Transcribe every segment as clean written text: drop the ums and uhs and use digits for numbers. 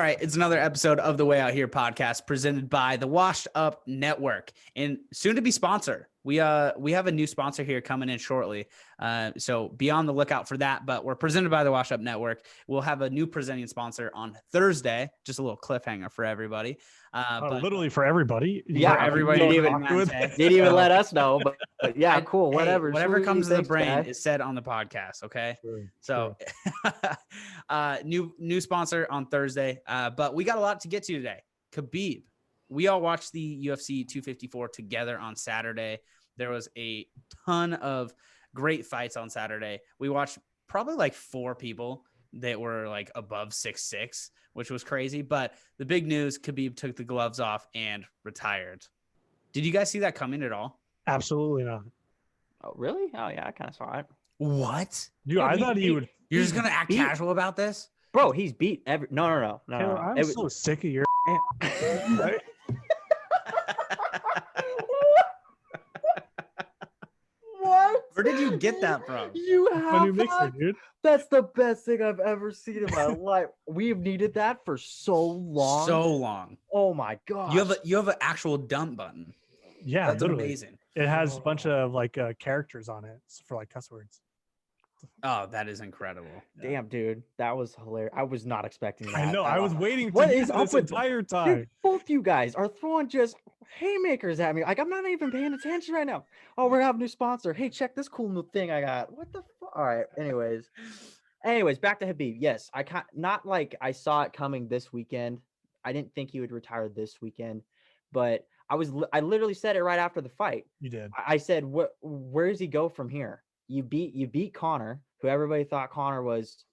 All right, it's another episode of the Way Out Here podcast presented by the Washed Up Network and soon to be sponsor. We have a new sponsor here coming in shortly. So be on the lookout for that, but we're presented by the Washed Up Network. We'll have a new presenting sponsor on Thursday, just a little cliffhanger for everybody. But literally for everybody. Yeah, for everybody. Didn't even let us know, but yeah, cool. Whatever. Hey, whatever comes to the brain is said on the podcast. Okay. Sure, so new sponsor on Thursday. But we got a lot to get to today. Khabib. We all watched the UFC 254 together on Saturday. There was a ton of great fights on Saturday. We watched probably like 4 people that were like above 6'6", which was crazy. But the big news, Khabib took the gloves off and retired. Did you guys see that coming at all? Absolutely not. Oh, really? Oh, yeah, I kind of saw it. What? Dude, I thought he would. You're just going to act casual about this? Bro, he's beat every... No. Taylor, I'm so sick of your right? What? Where did you get that from? You have new mixer, dude. That's the best thing I've ever seen in my life. We've needed that for so long. So long. Oh my god. You have an actual dump button. Yeah, that's literally. amazing. It has a bunch of like characters on it for like cuss words. Oh, that is incredible. Damn, dude, that was hilarious. I was not expecting that. I know. I was waiting what to is do up this with entire time. Dude, both you guys are throwing just haymakers at me. Like, I'm not even paying attention right now. Oh, we're having a new sponsor. Hey, check this cool new thing I got. What the fuck? All right. Anyways, back to Khabib. Yes, not like I saw it coming this weekend. I didn't think he would retire this weekend, but I literally said it right after the fight. You did. I said, where does he go from here? You beat Conor, who everybody thought Conor was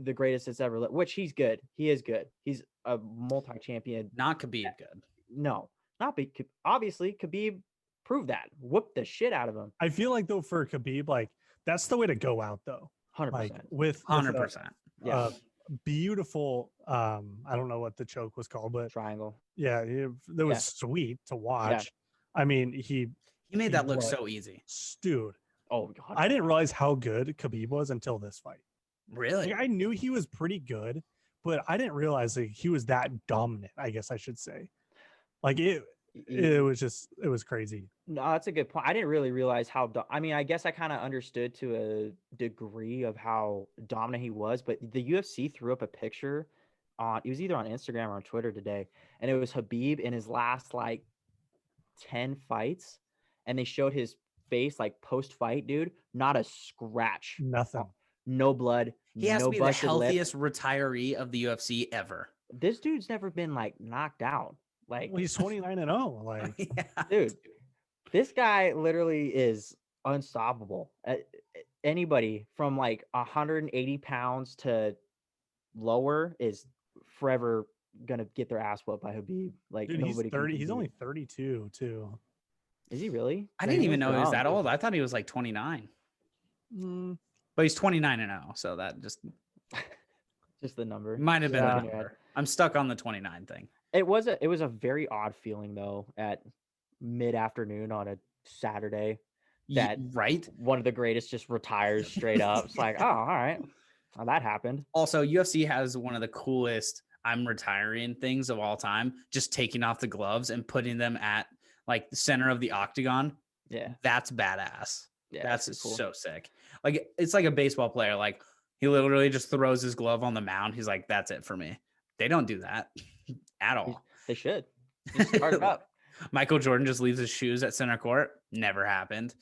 the greatest that's ever lived, which he's good. He is good. He's a multi-champion. Not Khabib good. No, not be obviously Khabib proved that. Whooped the shit out of him. I feel like though for Khabib, like that's the way to go out though. 100%. Like with 100%. Yeah. Beautiful. I don't know what the choke was called, but Triangle. Yeah, it was sweet to watch. Yeah. I mean, he made that look so easy. Dude. Oh god. I didn't realize how good Khabib was until this fight. Really? Like, I knew he was pretty good, but I didn't realize like, he was that dominant, I guess I should say. Like it was crazy. No, that's a good point. I didn't really realize how I guess I kind of understood to a degree of how dominant he was, but the UFC threw up a picture it was either on Instagram or on Twitter today, and it was Khabib in his last like 10 fights, and they showed his face like post-fight, dude, not a scratch. Nothing. No blood. He has to be the busted lip. healthiest retiree of the UFC ever. This dude's never been like knocked out. Like, well, he's 29-0. Like, yeah. Dude, this guy literally is unstoppable. Anybody from like 180 pounds to lower is forever gonna get their ass whooped by Khabib. Like, dude, nobody. He's 30. He's only 32 too. Is he really? I didn't even know he was that old. I thought he was like 29. But he's 29-0, so that just the number. Might have been the number. I'm stuck on the 29 thing. It was a very odd feeling though at mid-afternoon on a Saturday that one of the greatest just retires straight up. It's like, oh, all right. Well, that happened. Also, UFC has one of the coolest I'm retiring things of all time, just taking off the gloves and putting them at like the center of the octagon. Yeah. That's badass. Yeah, that's cool. so sick. Like, it's like a baseball player. Like, he literally just throws his glove on the mound. He's like, that's it for me. They don't do that at all. They should. Just start it up. Michael Jordan just leaves his shoes at center court. Never happened.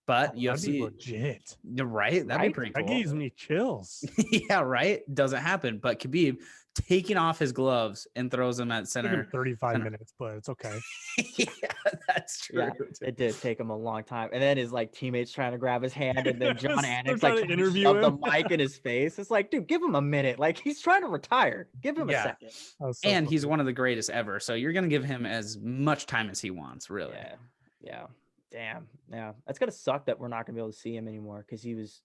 But UFC, that'd be legit. Right? That'd be pretty cool. That gives me chills. Yeah, right? Doesn't happen. But Khabib taking off his gloves and throws them at center. 35 minutes, but it's okay. Yeah, that's true. Yeah, it did take him a long time. And then his like teammates trying to grab his hand, and then John Anik like interview shoved the mic in his face. It's like, dude, give him a minute. Like, he's trying to retire. Give him a second. And he's one of the greatest ever. So you're gonna give him as much time as he wants, really. Yeah. Damn. Yeah. That's gonna suck that we're not gonna be able to see him anymore because he was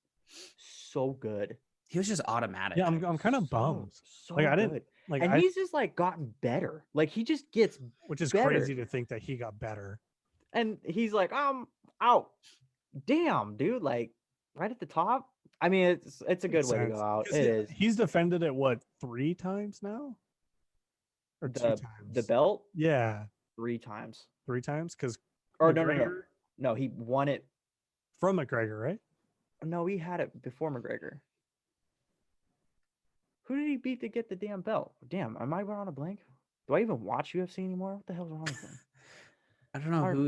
so good. He was just automatic. Yeah, I'm kind of bummed. So like I good. didn't like, and he's just like gotten better. Like he just gets, which is better. crazy to think that he got better. And he's like, I'm out. Damn, dude. Like right at the top. I mean, it's a good way to go out. It is. He's defended it what 3 times now? or 2 The times? belt Yeah, 3 times. 3 times because Or McGregor no, he won it. from McGregor, right? No, he had it before McGregor. Who did he beat to get the damn belt? Damn, am I on a blank? Do I even watch UFC anymore? What the hell's wrong with me? I don't know who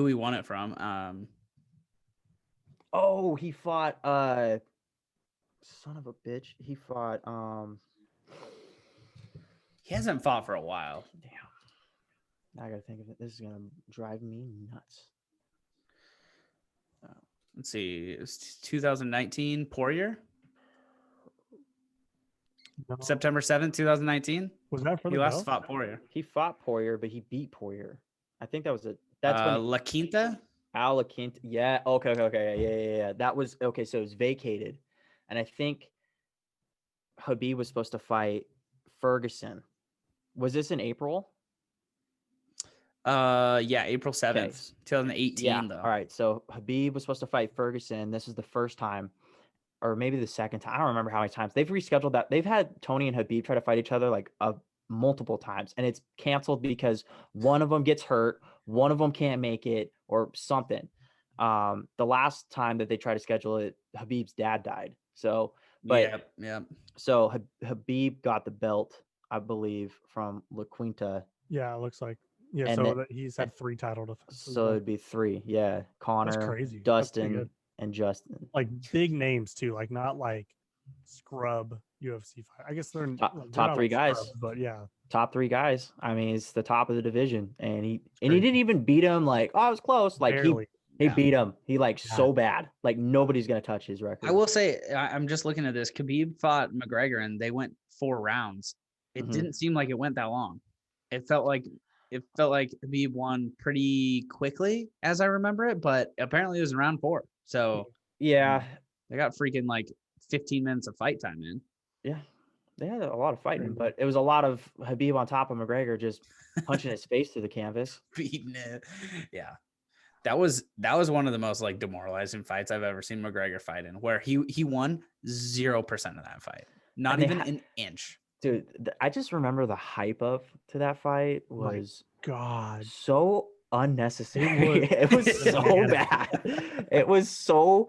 he won it from. Oh, he fought son of a bitch. He fought He hasn't fought for a while. damn. Now I gotta think of it. This is gonna drive me nuts. Let's see. It was 2019 Poirier. No. September 7th, 2019. Was that for He the last belt? fought Poirier. He fought Poirier, but he beat Poirier. I think that was that's when La Quinta. Al Quinta. Yeah. Okay. Yeah. That was okay. So it was vacated, and I think Khabib was supposed to fight Ferguson. Was this in April? Yeah, April 7th, Okay. 2018. Yeah. Though. All right. So Khabib was supposed to fight Ferguson. This is the first time, or maybe the second time. I don't remember how many times they've rescheduled that. They've had Tony and Khabib try to fight each other like multiple times, and it's canceled because one of them gets hurt, one of them can't make it, or something. The last time that they tried to schedule it, Khabib's dad died. So, but yeah. So Khabib got the belt, I believe, from La Quinta. Yeah, it looks like. Yeah, And so then- that he's had 3 title defenses. So it'd be 3. Yeah. That's Connor, crazy. That's pretty Dustin, good. and Justin. Like big names too, like not like scrub UFC fight. I guess they're Top- like, they're top not 3 like guys. scrubs, but yeah, Top 3 guys. I mean, it's the top of the division. And he crazy. didn't even beat him like, oh, it was close. Like barely. he Yeah. beat him. He like Yeah. so bad. Like nobody's gonna touch his record. I will say, I'm just looking at this. Khabib fought McGregor, and they went 4 rounds. It Mhm. didn't seem like it went that long. It felt like Khabib won pretty quickly, as I remember it. But apparently, it was in round 4. So Yeah. they got freaking like 15 minutes of fight time in. Yeah. They had a lot of fighting, Crazy. but it was a lot of Khabib on top of McGregor just punching his face through the canvas. Beating it. Yeah. That was one of the most like demoralizing fights I've ever seen McGregor fight in, where he won 0% of that fight. Not And they even an inch. Dude, I just remember the hype up to that fight My was God, so unnecessary. It was so bananas. bad. It was so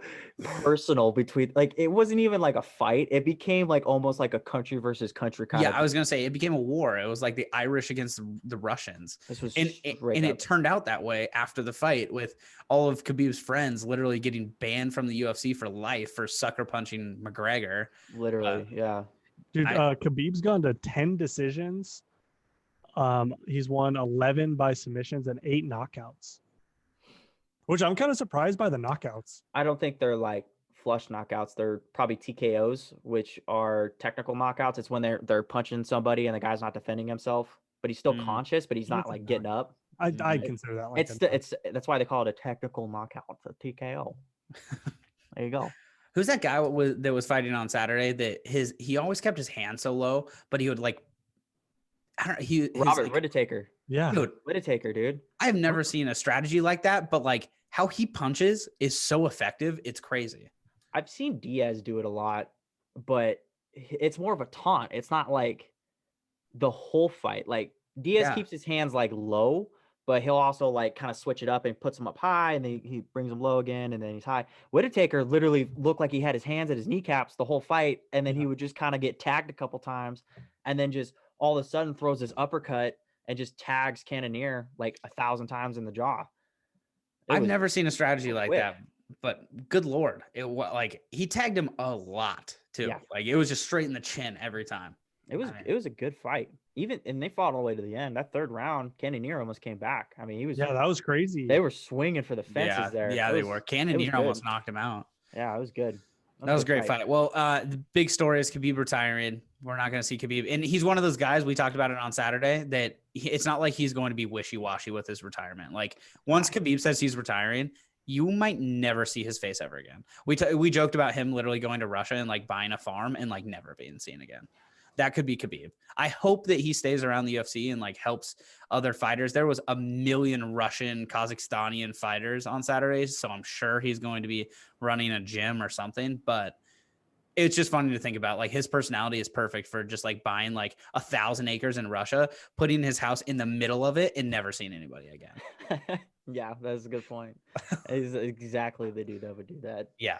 personal between like it wasn't even like a fight. It became like almost like a country versus country kind of. I was gonna say it became a war. It was like the Irish against the Russians, This was and straight up. it turned out that way after the fight, with all of Khabib's friends literally getting banned from the UFC for life for sucker punching McGregor. Literally, yeah. dude. Khabib's gone to 10 decisions. He's won 11 by submissions and 8 knockouts, which I'm kind of surprised by the knockouts. I don't think they're like flush knockouts. They're probably TKOs, which are technical knockouts. It's when they're punching somebody and the guy's not defending himself, but he's still conscious, but he's not That's a like getting up. I'd consider that like It's that's why they call it a technical knockout, a TKO. There you go. Who's that guy that was fighting on Saturday? That he always kept his hand so low, but he would like, I don't know. Robert Whittaker. yeah. Dude, Whittaker, dude. I have never seen a strategy like that, but like how he punches is so effective. It's crazy. I've seen Diaz do it a lot, but it's more of a taunt. It's not like the whole fight. Like Diaz keeps his hands like low, but he'll also like kind of switch it up and puts them up high, and then he brings them low again, and then he's high. Whittaker literally looked like he had his hands at his kneecaps the whole fight, and then he would just kind of get tagged a couple times, and then just all of a sudden throws his uppercut and just tags Cannonier like 1,000 times in the jaw. I've never seen a strategy like quick. that, but good Lord, it was like he tagged him a lot too. Yeah. Like it was just straight in the chin every time. It was a good fight. And they fought all the way to the end. That third round, Cannonier almost came back. I mean, he was that was crazy. They were swinging for the fences there. Yeah, they were. Cannonier almost knocked him out. Yeah, it was good. That was a great fight. Well, the big story is Khabib retiring. We're not going to see Khabib. And he's one of those guys, we talked about it on Saturday, that it's not like he's going to be wishy-washy with his retirement. Like, once Khabib says he's retiring, you might never see his face ever again. We joked about him literally going to Russia and, like, buying a farm and, like, never being seen again. That could be Khabib. I hope that he stays around the UFC and, like, helps other fighters. There was 1 million Russian, it's just funny to think about. Like his personality is perfect for just like buying like 1,000 acres in Russia, putting his house in the middle of it and never seeing anybody again. Yeah, that's a good point. He's exactly the dude that would do that. Yeah.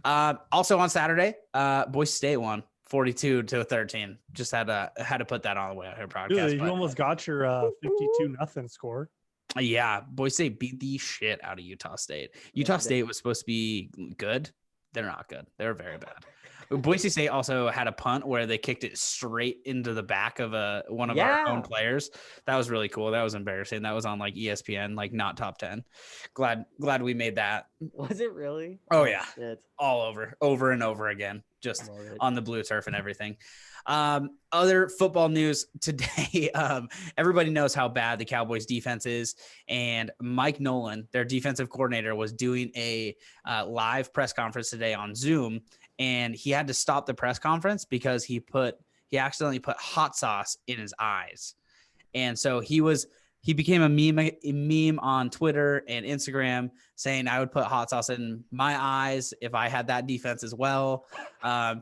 Also on Saturday, Boise State won 42-13. Just had to put that on the way out here podcast. Dude, you almost got your 52-0 score. Yeah, Boise State beat the shit out of Utah State. Utah State was supposed to be good. They're not good. They're very bad. Boise State also had a punt where they kicked it straight into the back of one of our own players. That was really cool. That was embarrassing. That was on like ESPN, like not top 10. Glad we made that. Was it really? Oh yeah. Shit. All over and over again, just on the blue turf and everything. Other football news today. Everybody knows how bad the Cowboys defense is, and Mike Nolan, their defensive coordinator, was doing a live press conference today on Zoom, and he had to stop the press conference because he accidentally put hot sauce in his eyes. And so he became a meme on Twitter and Instagram saying I would put hot sauce in my eyes if I had that defense as well. A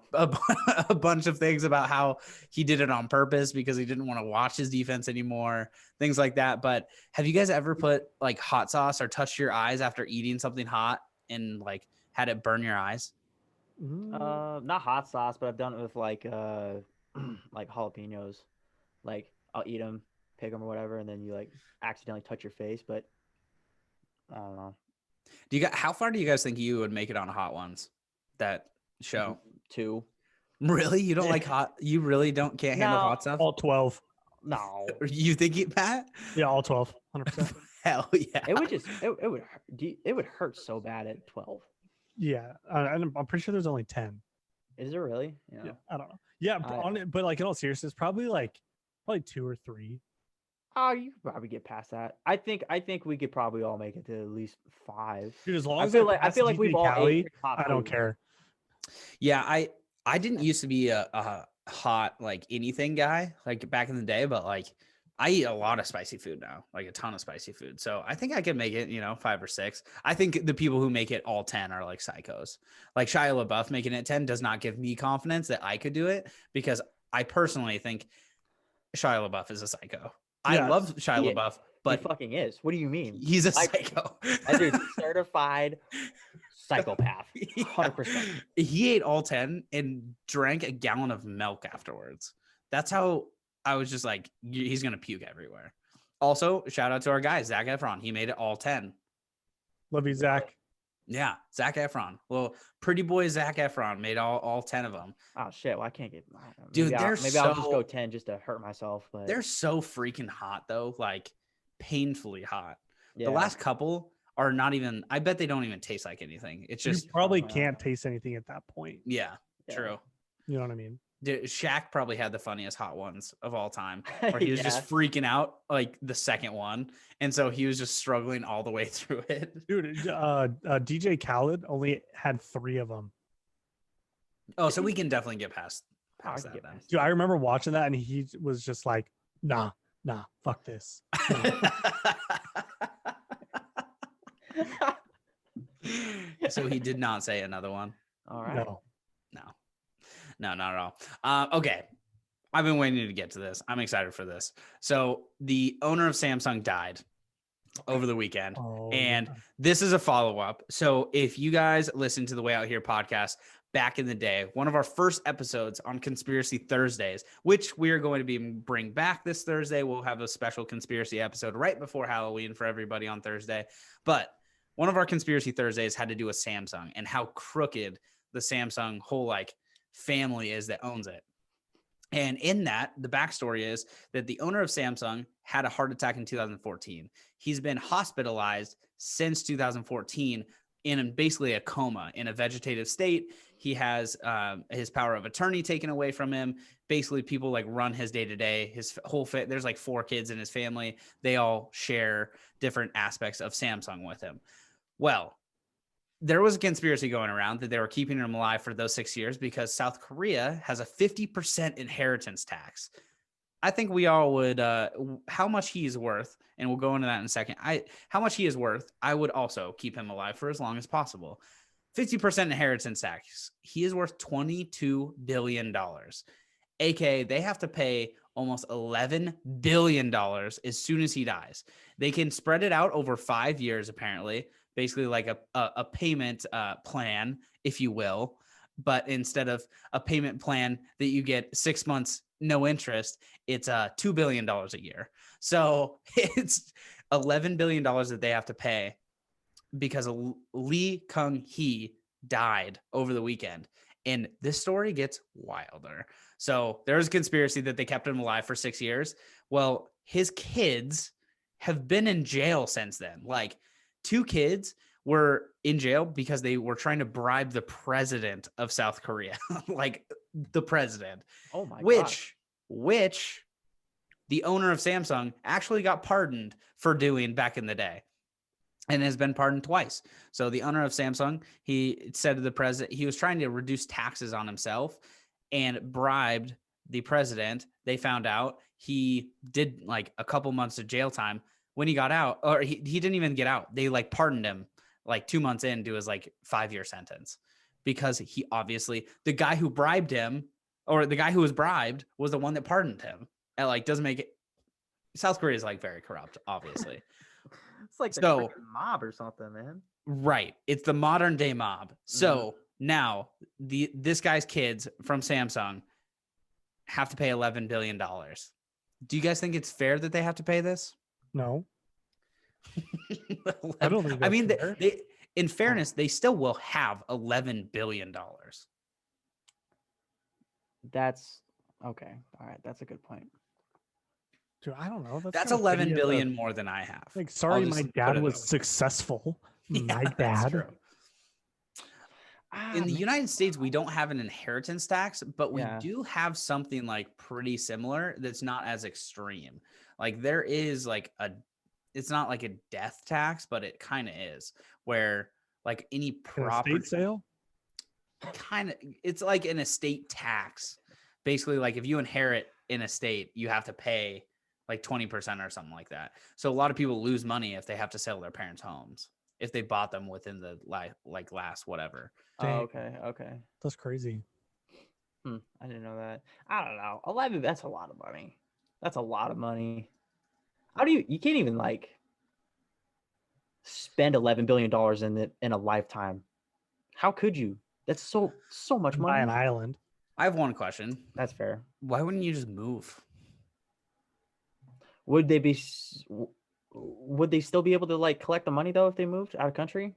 bunch of things about how he did it on purpose because he didn't want to watch his defense anymore, things like that. But have you guys ever put like hot sauce or touched your eyes after eating something hot and like had it burn your eyes? Not hot sauce, but I've done it with like like jalapenos. Like I'll eat them, pick them or whatever, and then you like accidentally touch your face. But I don't know. How far do you guys think you would make it on Hot Ones? That show? 2. Really? You don't like hot? You really can't handle hot stuff? All 12. No. You think it, Pat? Yeah, all 12. 100%. Hell yeah. It would hurt so bad at 12. Yeah, I'm pretty sure there's only 10. Is there really? Yeah, I don't know. Yeah, but like in all seriousness, probably 2 or 3. Oh, you could probably get past that. I think we could probably all make it to at least 5. Dude, as long as I feel like we've all ate I don't care. Yeah, I didn't used to be a hot like anything guy like back in the day, but like I eat a lot of spicy food now, like a ton of spicy food. So I think I can make it, 5 or 6. I think the people who make it all 10 are like psychos. Like Shia LaBeouf making it 10 does not give me confidence that I could do it because I personally think Shia LaBeouf is a psycho. Yeah, I love Shia LaBeouf, but he fucking is. What do you mean? He's a psycho. That dude's certified psychopath. 100%. He ate all 10 and drank a gallon of milk afterwards. That's how I was just like, he's going to puke everywhere. Also, shout out to our guy, Zac Efron. He made it all 10. Love you, Zach. Yeah, Zac Efron. Well, pretty boy Zac Efron made all 10 of them. Oh, shit. Well, I can't get... Dude, maybe I'll just go 10 just to hurt myself. But they're so freaking hot, though. Like, painfully hot. Yeah. The last couple are not even... I bet they don't even taste like anything. It's just... You probably can't taste anything at that point. Yeah, true. You know what I mean? Dude, Shaq probably had the funniest hot ones of all time, where he was just freaking out like the second one, and so he was just struggling all the way through it. Dude, DJ Khaled only had 3 of them. Oh, so we can definitely get past that then. Dude, I remember watching that, and he was just like, "Nah, fuck this." So he did not say another one. All right. No, not at all. Okay. I've been waiting to get to this. I'm excited for this. So the owner of Samsung died over the weekend. And this is a follow-up. So if you guys listen to the Way Out Here podcast back in the day, one of our first episodes on Conspiracy Thursdays, which we are going to bring back this Thursday. We'll have a special conspiracy episode right before Halloween for everybody on Thursday. But one of our Conspiracy Thursdays had to do with Samsung and how crooked the Samsung whole family is that owns it. And in that, the backstory is that the owner of Samsung had a heart attack in 2014. He's been hospitalized since 2014 in basically a coma, in a vegetative state. He has his power of attorney taken away from him. Basically, people run his day to day. His whole there's 4 kids in his family. They all share different aspects of Samsung with him. Well, there was a conspiracy going around that they were keeping him alive for those 6 years because South Korea has a 50% inheritance tax. I think we all would, how much he is worth, and we'll go into that in a second. How much he is worth, I would also keep him alive for as long as possible. 50% inheritance tax. He is worth $22 billion. AKA, they have to pay almost $11 billion as soon as he dies. They can spread it out over 5 years, apparently, basically like a payment plan, if you will. But instead of a payment plan that you get 6 months, no interest, it's $2 billion a year. So it's $11 billion that they have to pay because Lee Kung-Hee died over the weekend. And this story gets wilder. So there's a conspiracy that they kept him alive for 6 years. Well, his kids have been in jail since then. Like 2 kids were in jail because they were trying to bribe the president of South Korea, like the president. Oh my god. Which the owner of Samsung actually got pardoned for doing back in the day and has been pardoned twice. So the owner of Samsung, he said to the president, he was trying to reduce taxes on himself and bribed the president. They found out he did like a couple months of jail time. When he got out, or he didn't even get out. They like pardoned him like 2 months into his like 5-year sentence because he obviously, the guy who bribed him or the guy who was bribed was the one that pardoned him. And like doesn't make it. South Korea is like very corrupt, obviously. It's like the So- freaking mob or something, man. Right. It's the modern day mob. So now this guy's kids from Samsung have to pay $11 billion. Do you guys think it's fair that they have to pay this? No, I don't think. I mean, that's fair. they, in fairness, they still will have $11 billion. That's okay. All right, that's a good point. Dude, I don't know. That's kinda 11 petty as billion more than I have. Like, sorry, I'll my just put dad it was that way. successful. My Yeah, that's dad. true. In the Man. United States, we don't have an inheritance tax, but we Yeah. do have something like pretty similar that's not as extreme. Like there is like it's not like a death tax, but it kind of is where like any An property estate sale. kind of, it's like an estate tax. Basically, like if you inherit an estate, you have to pay like 20% or something like that. So a lot of people lose money if they have to sell their parents' homes, if they bought them within the like last whatever. Oh, Dang. okay. That's crazy. I didn't know that. I don't know. 11. That's a lot of money. That's a lot of money. How do you can't even like spend $11 billion in a lifetime? How could you? That's so much Buy an money. island. I have one question. That's fair. Why wouldn't you just move? Would they be? Would they still be able to like collect the money though if they moved out of country?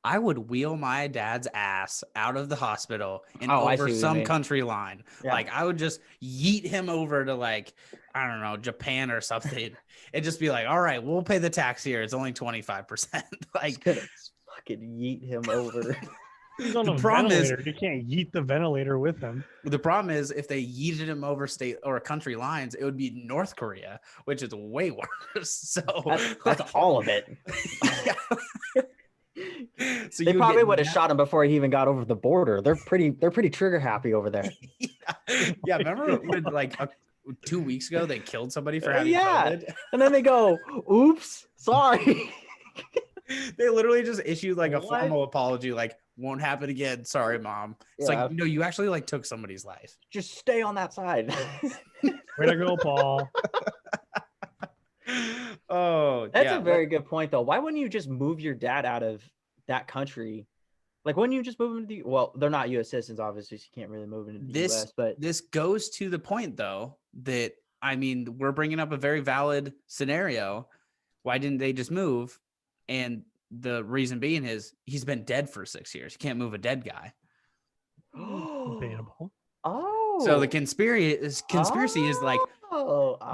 I would wheel my dad's ass out of the hospital and Oh, I see over what you some mean. country line. Yeah. Like I would just yeet him over to like, I don't know, Japan or something. And just be like, all right, we'll pay the tax here. It's only 25%. Like Fucking yeet him over. He's on The a problem is- ventilator. You can't yeet the ventilator with him. the problem is if they yeeted him over state or country lines, it would be North Korea, which is way worse. So That's all of it. So They you probably get would have na- shot him before he even got over the border. They're pretty trigger happy over there. yeah. Remember when like 2 weeks ago they killed somebody for having Yeah. COVID? And then they go, "Oops, sorry." They literally just issued like a What? formal apology, like won't happen again. Sorry, mom. It's Yeah. like, no, you actually like took somebody's life. Just stay on that side. Way to go, Paul. Oh, That's yeah, a very good point, though. Why wouldn't you just move your dad out of that country? Like, wouldn't you just move him to the? Well, they're not U.S. citizens, obviously, so you can't really move into the This- U.S. But This goes to the point, though, that I mean, we're bringing up a very valid scenario. Why didn't they just move? And the reason being is he's been dead for 6 years. You can't move a dead guy. Debatable. oh, So the conspiracy is like,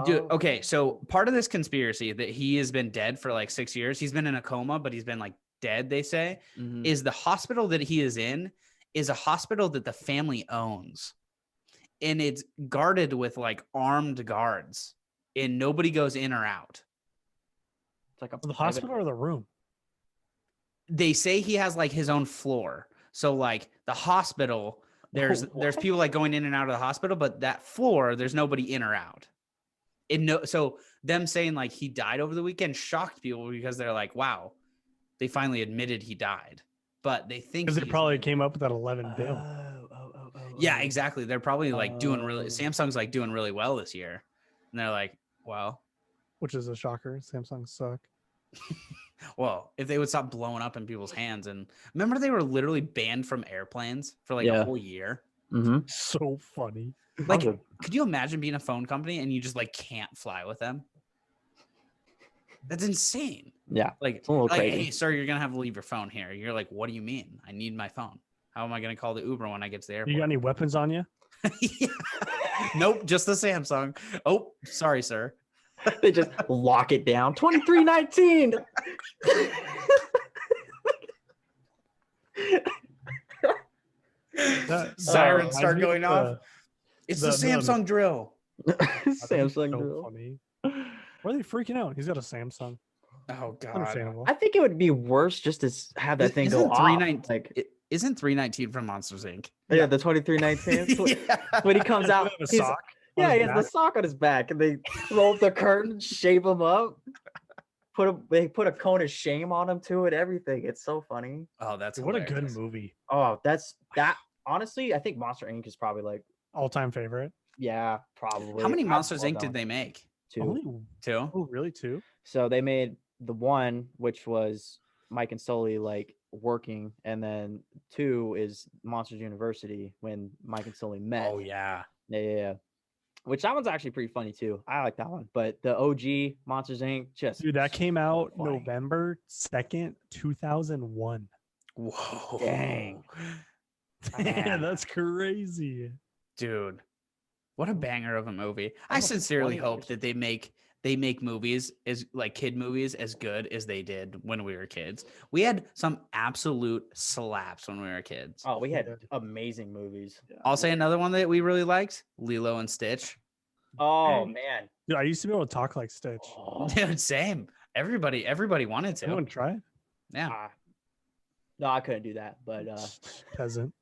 dude, oh. okay, so part of this conspiracy that he has been dead for like 6 years, he's been in a coma, but he's been like dead, they say, Mhm. is the hospital that he is in is a hospital that the family owns. And it's guarded with like armed guards and nobody goes in or out. It's like a The private- hospital or the room? They say he has like his own floor. So like the hospital, there's What? people like going in and out of the hospital, but that floor, there's nobody in or out. So them saying like he died over the weekend shocked people because they're like, wow, they finally admitted he died. but they think Because it he's probably gonna- came up with that 11 bill. Yeah, exactly. They're probably like doing really. Oh. Samsung's like doing really well this year, and they're like, Which is a shocker. Samsung suck. well, if they would stop blowing up in people's hands, and remember they were literally banned from airplanes for like a Yeah. whole year. Mm-hmm. So funny. Like, could you imagine being a phone company and you just like can't fly with them? That's insane. Yeah. Like, It's a little like, crazy. hey, sir, you're gonna have to leave your phone here. You're like, what do you mean? I need my phone. How am I gonna call the Uber when I get to the airport? You got any weapons on you? Yeah. Nope, just the Samsung. Oh, sorry, sir. They just lock it down. 2319. Sirens reminds start me of going off. It's the the- Samsung drill. Samsung So drill. funny. Why are they freaking out? He's got a Samsung. Oh god. Understandable. I think it would be worse just to have that thing go Isn't off. 319 Like, isn't 319 from Monsters Inc? yeah, the 2319. Yeah. When he comes out, Have a he's- sock on yeah, his he has the back. sock on his back, and they roll up the curtain, shape him up, they put a cone of shame on him to it. Everything. It's so funny. Oh, that's What a good hilarious. movie. Oh, that. Honestly, I think Monster Inc. is probably like, All-time favorite. yeah, probably. How many I'd Monsters love Inc. that did one, they make? Two. Only, Two. oh, really? Two? So they made the one, which was Mike and Sully like working, and then two is Monsters University when Mike and Sully met. Oh yeah. Yeah. Which that one's actually pretty funny too. I like that one. But the OG Monsters Inc. just Dude, that came out funny. November 2nd, 2001. Whoa. Dang. Yeah, Man. that's crazy. Dude. What a banger of a movie. I Almost sincerely 20 hope years. that they make movies as like kid movies as good as they did when we were kids. We had some absolute slaps when we were kids. Oh, we had Yeah. amazing movies. I'll say another one that we really liked, Lilo and Stitch. Oh man. Dude, I used to be able to talk like Stitch. Oh, Dude, same. Everybody wanted to. Anyone try it? Yeah. ah. No, I couldn't do that. But Peasant.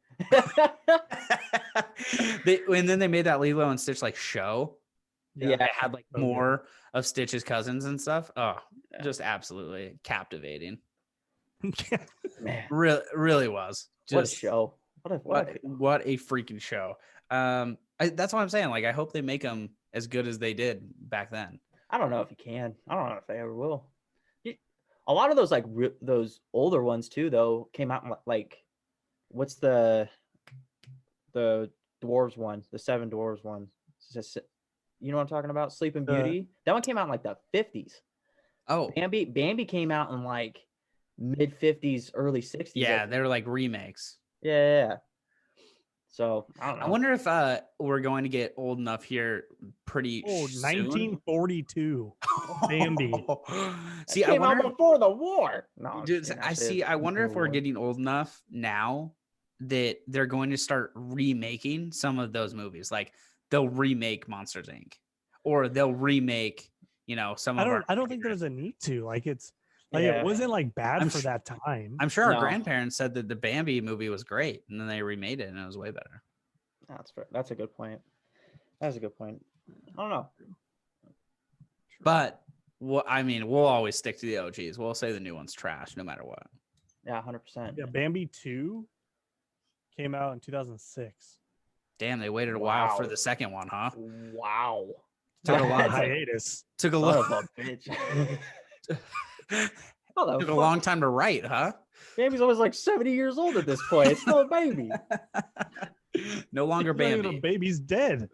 And then they made that Lilo and Stitch like show. Yeah. It had like Oh, yeah. more of Stitch's cousins and stuff. Oh, Yeah. just absolutely captivating. man, Really was. what a Just show. what a freaking show. That's what I'm saying. Like, I hope they make them as good as they did back then. I don't know if you can. I don't know if they ever will. A lot of those like those older ones too, though, came out in, like, what's the dwarves one, the Seven Dwarves one? You know what I'm talking about? Sleeping Beauty. That one came out in like the 50s. Oh, Bambi came out in like mid 50s, early 60s. yeah, they were like remakes. Yeah. So I don't know. I wonder if we're going to get old enough here pretty Oh, soon. 1942. Bambi. See, It I came out wonder. before the war. No, I'm Dude, just kidding, I actually, see. it's I wonder if before we're the war. getting old enough now that they're going to start remaking some of those movies. Like they'll remake Monsters Inc. or they'll remake, some of our. I don't think there's a need to. Like it Yeah. wasn't like bad I'm for sh- that time. I'm sure our No. grandparents said that the Bambi movie was great, and then they remade it, and it was way better. That's fair. That's a good point. That's a good point. I don't know. But we'll always stick to the OGs. We'll say the new one's trash, no matter what. Yeah, 100%. Yeah, Bambi 2 came out in 2006. Damn, they waited a while for Wow. the second one, huh? Wow. Took a On long hiatus. Took a Son long. of a bitch. Hello. Took a long time to write, huh? Baby's almost like 70 years old at this point. It's still a baby. No longer He's not even Bambi. a baby's dead.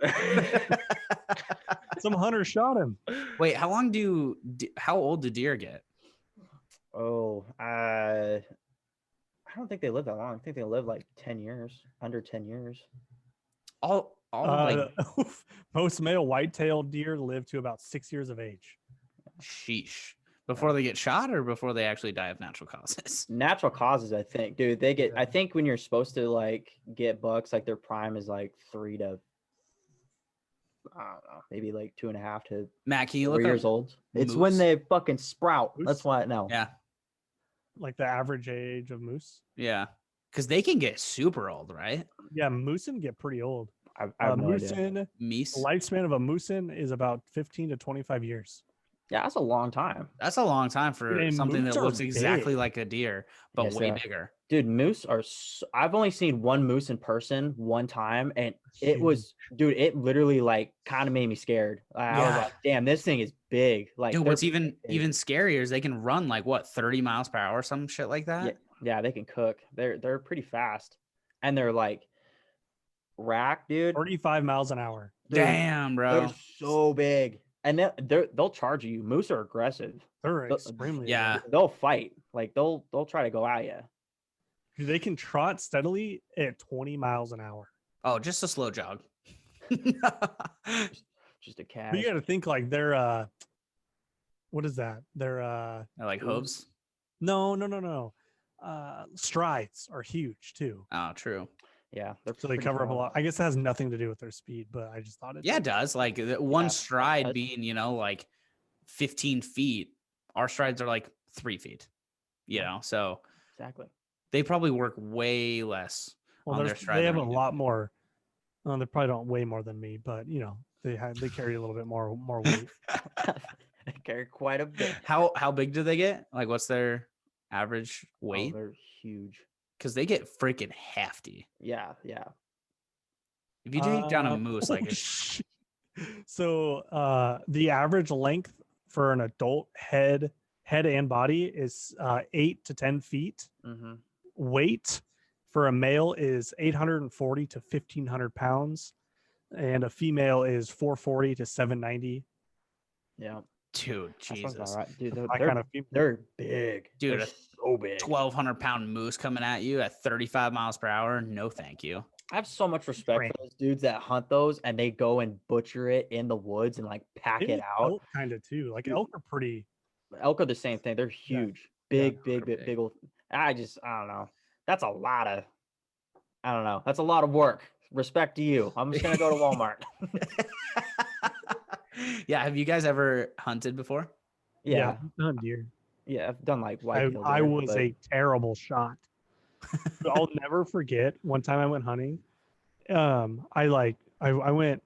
Some hunter shot him. Wait, how old do deer get? Oh, I don't think they live that long. I think they live like 10 years, under 10 years. All like Most male white-tailed deer live to about 6 years of age. sheesh. Before they get shot or before they actually die of natural causes? Natural causes, I think, dude. They get. I think when you're supposed to like get bucks, like their prime is like 3 to, I don't know, maybe like 2.5 to Matt, can you 4 look years up? old. It's when moose? they fucking sprout. Moose? That's why I know. Yeah, Like the average age of moose. yeah. Because they can get super old, right? Yeah, moosin get pretty old. I have no idea. Moosin, Meese. the lifespan of a moosin is about 15 to 25 years. Yeah, that's a long time. That's a long time for And something moose that are looks exactly big. like a deer, but Yes, way they are. bigger. Dude, moose are. I've only seen one moose in person one time, and it Huge. was, dude. It literally like kind of made me scared. I was Yeah. like, damn, this thing is big. Like, Dude, they're what's even big. scarier is they can run like what 30 miles per hour, some shit like Yeah, that. yeah, they can cook. They're pretty fast, and they're like rack, dude. 35 miles an hour. Damn, They're bro. so big, and they'll charge you. Moose are aggressive. They're They'll- extremely Yeah. aggressive. They'll fight. Like they'll try to go at you. They can trot steadily at 20 miles an hour. Oh, just a slow jog. Just a But cat. you got to think like they're what is that? They're I like hooves. no. Strides are huge too. Oh, true. Yeah, they're So they pretty cover up a fast. lot. I guess it has nothing to do with their speed, but I just thought it Yeah, it did. does. Like one Yeah, stride does. being, like 15 feet. Our strides are like 3 feet. You know, so Exactly. they probably work way less Well, on their stride. they have than a we do. lot more. They probably don't weigh more than me, but they carry a little bit more weight. They carry quite a bit. How big do they get? Like, what's their average Oh, weight? they're huge. Because they get freaking hefty. Yeah. If you take down a Um, moose, oh, like shit. So the average length for an adult head and body is 8 to 10 feet. Mm-hmm. Weight for a male is 840 to 1,500 pounds, and a female is 440 to 790. Yeah. dude, That sounds Jesus, about right. Dude, My kind of female. they're big. Dude, They're so big. 1,200-pound moose coming at you at 35 miles per hour. No, thank you. I have so much respect for those dudes that hunt those and they go and butcher it in the woods and like pack Maybe it out. elk kind of too. Like Dude. elk are pretty. Elk are the same thing. They're huge. Yeah, Big old. I don't know. That's a lot of. I don't know. That's a lot of work. Respect to you. I'm just gonna go to Walmart. Yeah, have you guys ever hunted before? Yeah. Hunt deer. Yeah, I've done like I whitetail. I deer, was but- a terrible shot. I'll never forget one time I went hunting. I went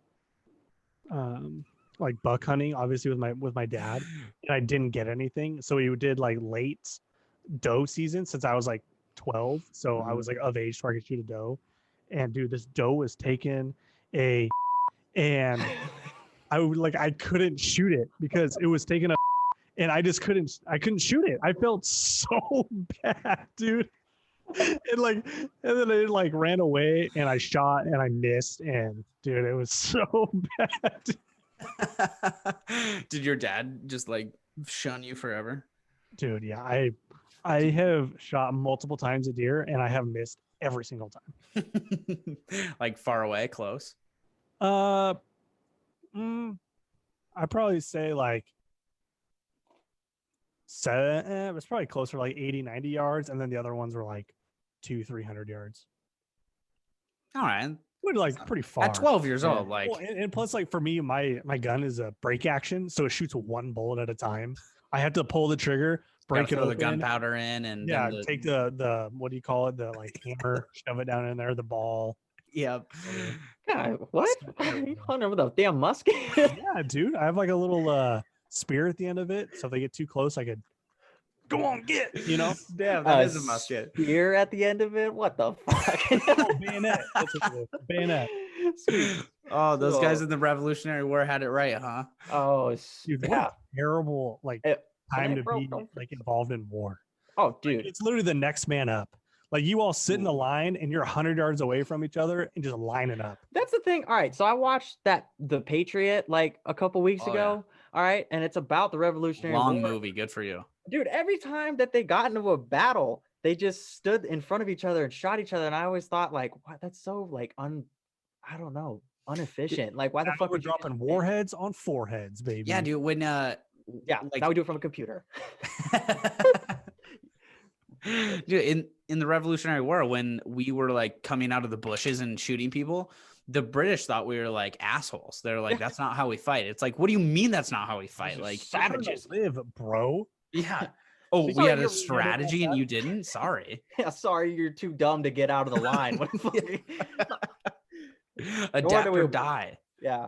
like buck hunting, obviously with my dad, and I didn't get anything. So we did like late doe season since I was like 12. So I was like of age so I could shoot a doe. And dude, this doe was taking and I couldn't shoot it because it was taking and I couldn't shoot it. I felt so bad, dude. And then it like ran away and I shot and I missed and dude, it was so bad. Did your dad just like shun you forever? Dude, yeah, I have shot multiple times a deer and I have missed every single time. Like far away, close? I'd probably say like it's probably closer like 80-90 yards, and then the other ones were like 200-300 yards. All right. But like pretty far. At 12 years Yeah. old, like Well, and plus, like for me, my gun is a break action, so it shoots one bullet at a time. I have to pull the trigger, break it throw the open, gunpowder in, and yeah, then take the what do you call it? The like hammer, shove it down in there, the ball. Yep. God, what? You hunting with a damn musket? Yeah, dude, I have like a little spear at the end of it, so if they get too close, I could go on get. Damn, that is a musket. Spear at the end of it? What the fuck? Oh, bayonet. That's what it is. Bayonet. Sweet. Oh, those guys So- in the Revolutionary War had it right, huh? Oh, Dude, what yeah. a terrible like time Hey, to bro, be don't- like involved in war. Oh, dude. It's literally the next man up. Like you all sit in the line and you're 100 yards away from each other and just lining up. That's the thing. All right. So I watched The Patriot like a couple weeks Oh, ago. All right. And it's about the Revolutionary Long War. movie, good for you. Dude, every time that they got into a battle, they just stood in front of each other and shot each other. And I always thought, like, what? That's so like I don't know, inefficient. Like, why the Now fuck we're would you dropping just- warheads on foreheads, baby. Yeah, dude. When Yeah, like- now we do it from a computer. dude, in the Revolutionary War, when we were like coming out of the bushes and shooting people, the British thought we were like assholes. They're like, that's not how we fight. It's like, what do you mean that's not how we fight? Like, Savages live, bro. yeah. Oh, we Sorry, had a you're- strategy and you didn't? Sorry. Yeah, sorry, you're too dumb to get out of the line. What the fuck? Adapt do we- or die. Yeah.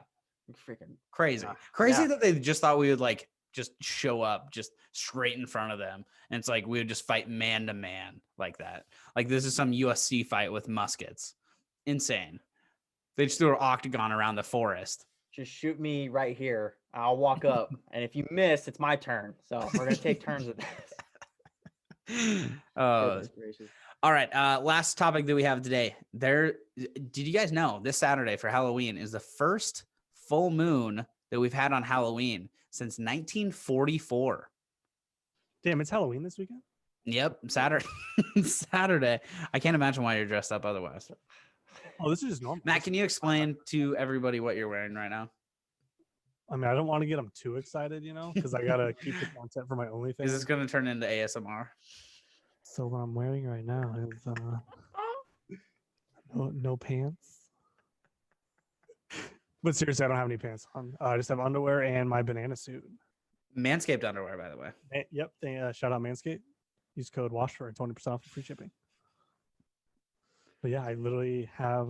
Freaking Crazy. Yeah. Crazy Yeah. that they just thought we would like just show up just straight in front of them. And it's like we would just fight man to man like that. Like this is some USC fight with muskets. Insane. They just threw an octagon around the forest. Just shoot me right here. I'll walk up, and if you miss, it's my turn. So we're gonna take turns with this. Goodness gracious. All right. Last topic that we have today. Did you guys know this Saturday for Halloween is the first full moon that we've had on Halloween since 1944? Damn, it's Halloween this weekend? Yep, Saturday. Saturday. I can't imagine why you're dressed up otherwise. Oh, this is just normal. Matt, can you explain to everybody what you're wearing right now? I mean, I don't want to get them too excited, because I got to keep the content for my OnlyFans. Is this going to turn into ASMR? So what I'm wearing right now is no pants. But seriously, I don't have any pants on. I just have underwear and my banana suit. Manscaped underwear, by the way. Yep. Shout out Manscaped. Use code WASH for 20% off free shipping. But yeah, I literally have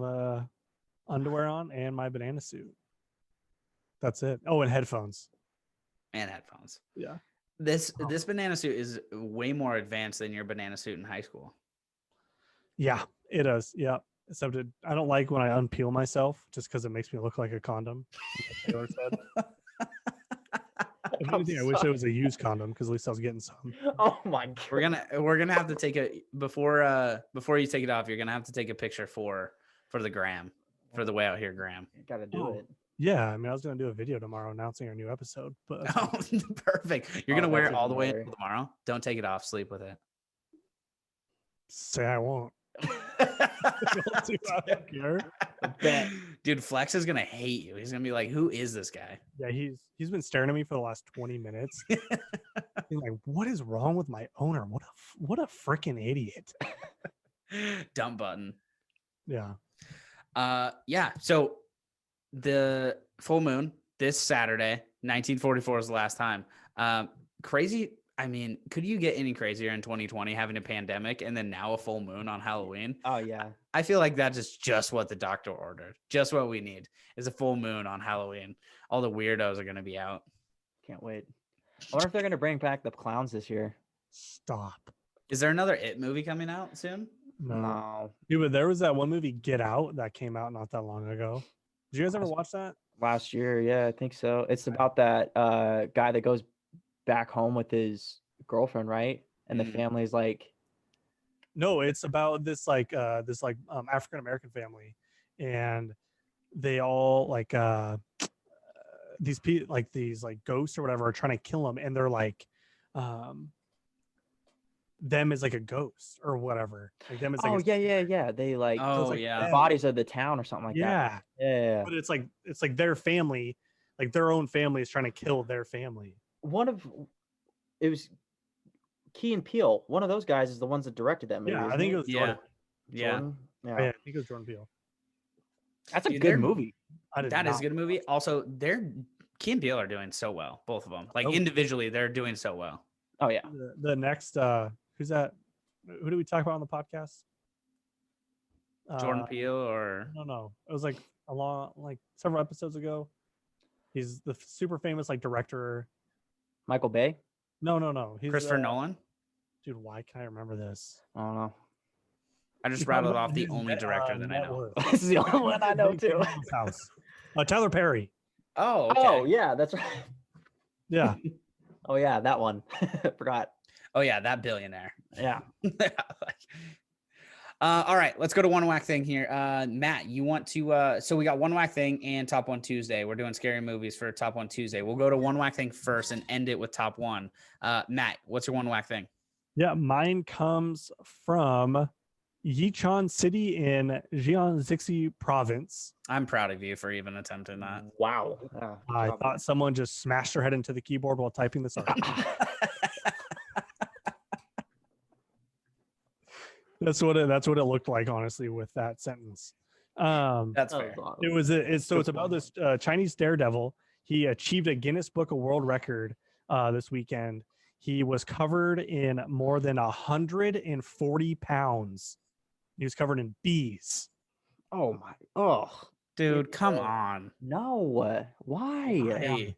underwear on and my banana suit. That's it. Oh, and headphones. And headphones. Yeah. This banana suit is way more advanced than your banana suit in high school. Yeah, it is. Yeah. Except I don't like when I unpeel myself just because it makes me look like a condom. Taylor said. If anything, I wish it was a used condom because at least I was getting some. Oh my god. We're gonna have to take a before you take it off, you're gonna have to take a picture for the gram, for the Way Out Here gram. Gotta do it. Yeah, I mean, I was gonna do a video tomorrow announcing our new episode, but perfect. You're gonna wear it all the way until tomorrow. Don't take it off. Sleep with it. Say I won't. I don't care. Dude, Flex is gonna hate you. He's gonna be like, "Who is this guy?" Yeah, he's been staring at me for the last 20 minutes. He's like, "What is wrong with my owner? What a freaking idiot!" Dump button. Yeah. Yeah. So the full moon this Saturday, 1944 is the last time. Crazy. I mean, could you get any crazier in 2020 having a pandemic and then now a full moon on Halloween? Oh yeah. I feel like that is just what the doctor ordered. Just what we need is a full moon on Halloween. All the weirdos are going to be out. Can't wait. I wonder if they're going to bring back the clowns this year. Stop. Is there another It movie coming out soon? No. Dude, but there was that one movie, Get Out, that came out not that long ago. Did you guys ever watch that? Last year, yeah, I think so. It's about that guy that goes back home with his girlfriend, right? And the family's like, no, it's about this African American family, and they all these ghosts or whatever are trying to kill him, and they're like them as like a ghost or whatever. Like them as like yeah. They like the bodies of the town or something like that. Yeah. But it's like their family, like their own family is trying to kill their family. It was Key and Peele. One of those guys is the ones that directed that movie. Yeah, I think it was Jordan. Yeah. Yeah, I think it was Jordan Peele. That's a good movie. That is a good movie. Also, Key and Peele are doing so well, both of them. Like individually, they're doing so well. Oh yeah. The next who's that? Who do we talk about on the podcast? Jordan Peele or no. It was like several episodes ago. He's the super famous director. Michael Bay? No. He's Christopher Nolan? Dude, why can't I remember this? I don't know. I just rattled off the only director that I know. This is the only one I know too. House. Tyler Perry. Oh, okay. Oh, yeah, that's right. Yeah. Oh, yeah, that one. Forgot. Oh, yeah, that billionaire. Yeah. All right, let's go to One Wack Thing here. Matt, you want to so we got One Wack Thing and Top One Tuesday. We're doing scary movies for Top One Tuesday. We'll go to One Wack Thing first and end it with Top One. Matt, what's your One Wack Thing? Yeah, mine comes from Yichon City in Jiangxi province. I'm proud of you for even attempting that. Wow. I thought someone just smashed their head into the keyboard while typing this article. That's what it looked like, honestly, with that sentence. That's fair. It's about this Chinese daredevil. He achieved a Guinness Book of World Record this weekend. He was covered in more than 140 pounds. He was covered in bees. Oh my! Oh, dude, come on. No, why?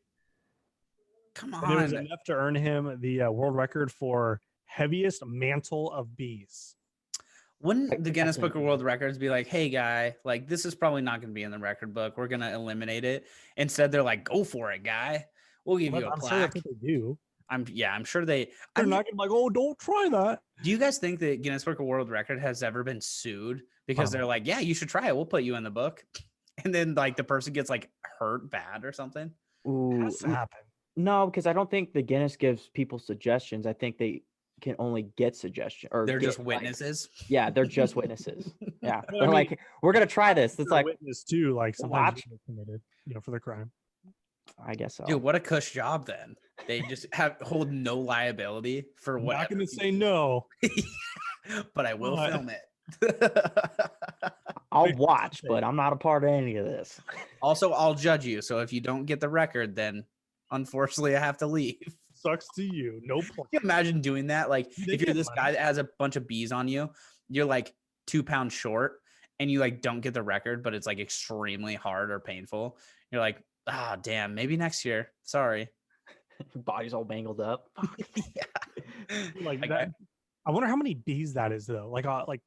Come And it was on. enough to earn him the world record for heaviest mantle of bees. Wouldn't the Guinness can't Book of World Records be like, hey, guy, like, this is probably not going to be in the record book. We're going to eliminate it. Instead, they're like, go for it, guy. We'll give you a I'm plaque. sure that's what they do. I'm sure They're not gonna be like, oh, don't try that. Do you guys think that Guinness Book of World Record has ever been sued because they're like, yeah, you should try it. We'll put you in the book. And then like the person gets like hurt bad or something. Ooh, Has to happen. no, because I don't think the Guinness gives people suggestions. I think they can only get suggestions, or They're just like, witnesses. yeah, they're just witnesses. Yeah, Well, I they're mean, like, we're gonna try this. It's You're a like, witness too. Like sometimes watch. you get committed, for the crime. I guess so. Dude, what a cush job then. They just hold no liability for I'm whatever. not gonna say no, but I will But- film it. I'll watch, but I'm not a part of any of this. Also, I'll judge you. So if you don't get the record, then unfortunately I have to leave. sucks to you. No point. Can you imagine doing that? Like They if you're get this money. guy that has a bunch of bees on you, you're like 2 pounds short and you like don't get the record, but it's like extremely hard or painful. You're like, ah, damn, maybe next year. Sorry. Body's all mangled up. Like Like, that. I wonder how many bees that is though. Like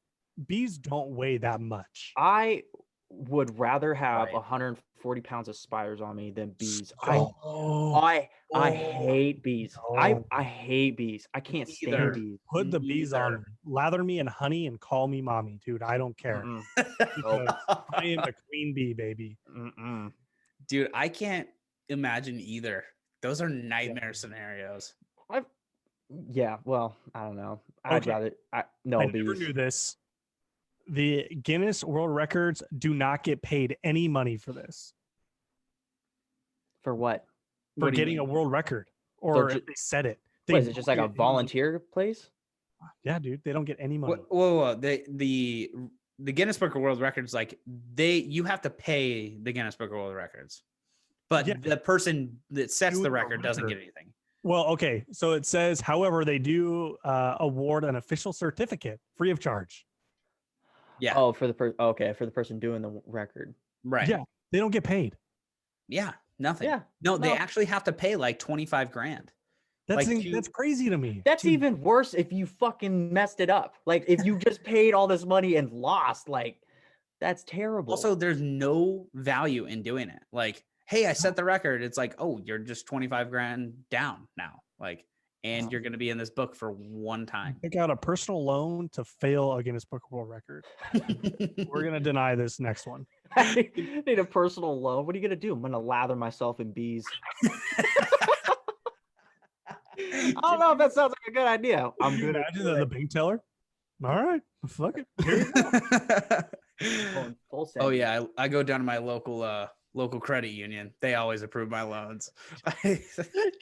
bees don't weigh that much. I would rather have Right. 140 pounds of spiders on me than bees. Oh, I hate bees. no. I hate bees. I can't stand Either. bees. Put the bees on Neither. me. Lather me in honey and call me mommy, dude. I don't care. Mm-mm. Because I am a queen bee, baby. Mm-mm. Dude, I can't imagine either. Those are nightmare scenarios. Yeah, well, I don't know. I'd Okay. rather I bees. never knew this. The Guinness World Records do not get paid any money for this. For what? For What do you getting a mean? world record. Or ju- if they said it. What is it? don't Just like a get any money. volunteer place? Yeah, dude. They don't get any money. Whoa. The Guinness Book of World Records, like you have to pay the Guinness Book of World Records, but Yeah. the person that sets Doing the the record doesn't record. get anything. Well, okay. So it says, however, they do award an official certificate free of charge. Yeah. Oh, for the person doing the record. Right. Yeah. They don't get paid. Yeah. Nothing. Yeah. No, they no. actually have to pay like 25 grand. That's Like, that's crazy to me. That's Dude, even worse if you fucking messed it up. Like if you just paid all this money and lost, like that's terrible. Also, there's no value in doing it. Like, hey, I set the record. It's like, oh, you're just 25 grand down now. Like, and you're going to be in this book for one time. Pick out a personal loan to fail a Guinness Book of World Record. We're gonna deny this next one. I need a personal loan. What are you gonna do? I'm gonna lather myself in bees. I don't know if that sounds like a good idea. I'm Can you gonna imagine do the it. bank teller. All right, fuck it. Here you go. Going full Oh send. yeah, I go down to my local credit union. They always approve my loans. Can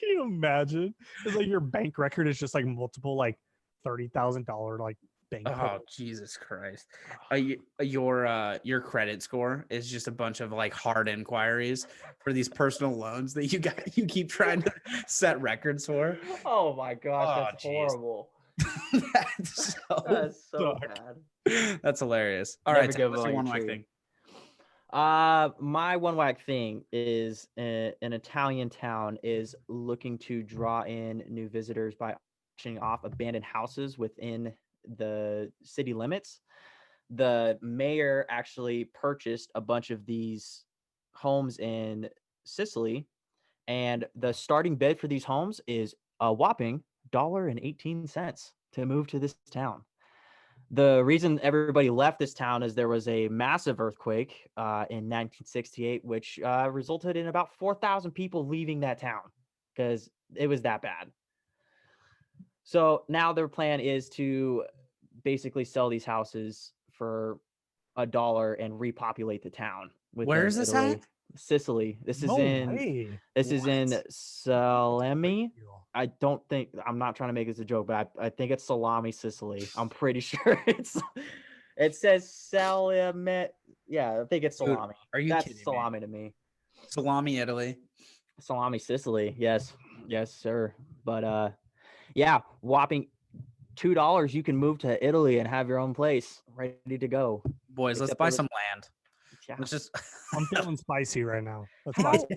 you imagine? It's like your bank record is just like multiple like $30,000 like bank. Oh totals. Jesus Christ! Your credit score is just a bunch of like hard inquiries for these personal loans that you keep trying to set records for. Oh my gosh, Oh, that's jeez. horrible. That's That's so suck. bad. that's hilarious. All Never right, give what's away your your one whack tree. thing? My one whack thing is an Italian town is looking to draw in new visitors by auctioning off abandoned houses within the city limits. The mayor actually purchased a bunch of these homes in Sicily, and the starting bid for these homes is a whopping $1.18 to move to this town. The reason everybody left this town is there was a massive earthquake in 1968, which resulted in about 4,000 people leaving that town because it was that bad. So now their plan is to basically sell these houses for $1 and repopulate the town. Where is this Italy. at? Sicily. This is No in way. this is in What? Salemi. I don't think I'm not trying to make this a joke, but I think it's Salami, Sicily. I'm pretty sure it says Salami. Yeah, I think it's Dude, salami. are you That's kidding me? salami to me. Salami, Italy. Salami, Sicily. Yes, sir. But yeah, whopping $2, you can move to Italy and have your own place ready to go. Boys, let's Except buy it was- some land. Yeah. Let's just I'm feeling spicy right now. That's How, spicy.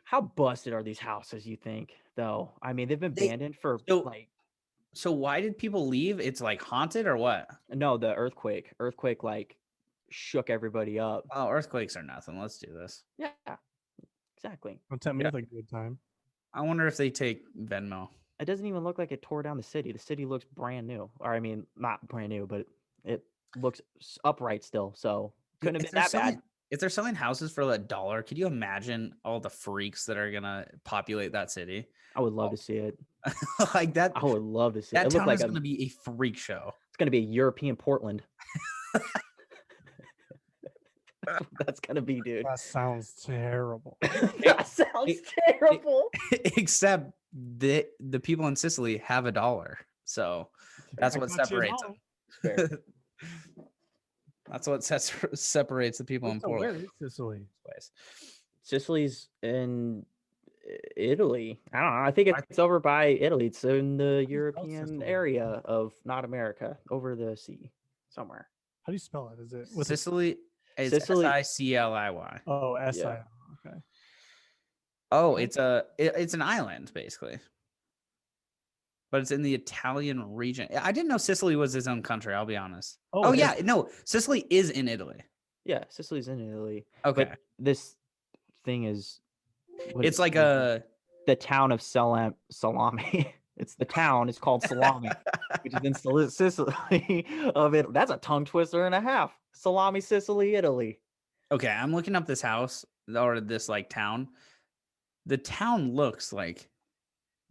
How busted are these houses, you think, though? I mean, they've been abandoned for so- like So why did people leave? It's like haunted or what? no, the earthquake. Earthquake like shook everybody up. Oh, earthquakes are nothing. Let's do this. Yeah, exactly. Don't tempt me Yeah. with a good time. I wonder if they take Venmo. It doesn't even look like it tore down the city. The city looks brand new. Or I mean, not brand new, but it looks upright still. So couldn't have If been they're that selling, bad. if they're selling houses for $1, could you imagine all the freaks that are gonna populate that city? I would love to see it. Like that. I would love to see it. That It looked town like is gonna be a freak show. it's gonna be a European Portland. That's gonna be, dude. That sounds terrible. That sounds terrible. Except the people in Sicily have $1, so that's I what got you separates $1. them. That's what separates the people in So where Portland. is Sicily? Sicily's in Italy. I don't know. I think it's over by Italy. It's in the European Sicily? area of not America, over the sea somewhere. How do you spell it? Is it with Sicily is Sicily- Sicily. Oh, S I? Yeah. Okay. Oh, it's an island basically, but it's in the Italian region. I didn't know Sicily was its own country. I'll be honest. Oh it yeah, is. no, Sicily is in Italy. Yeah, Sicily's in Italy. Okay, But this thing is what it's is like it? The town of Salami. It's the town. It's called Salami, which is in Sicily of it. That's a tongue twister and a half. Salami, Sicily, Italy. okay. I'm looking up this house or this like town. The town looks like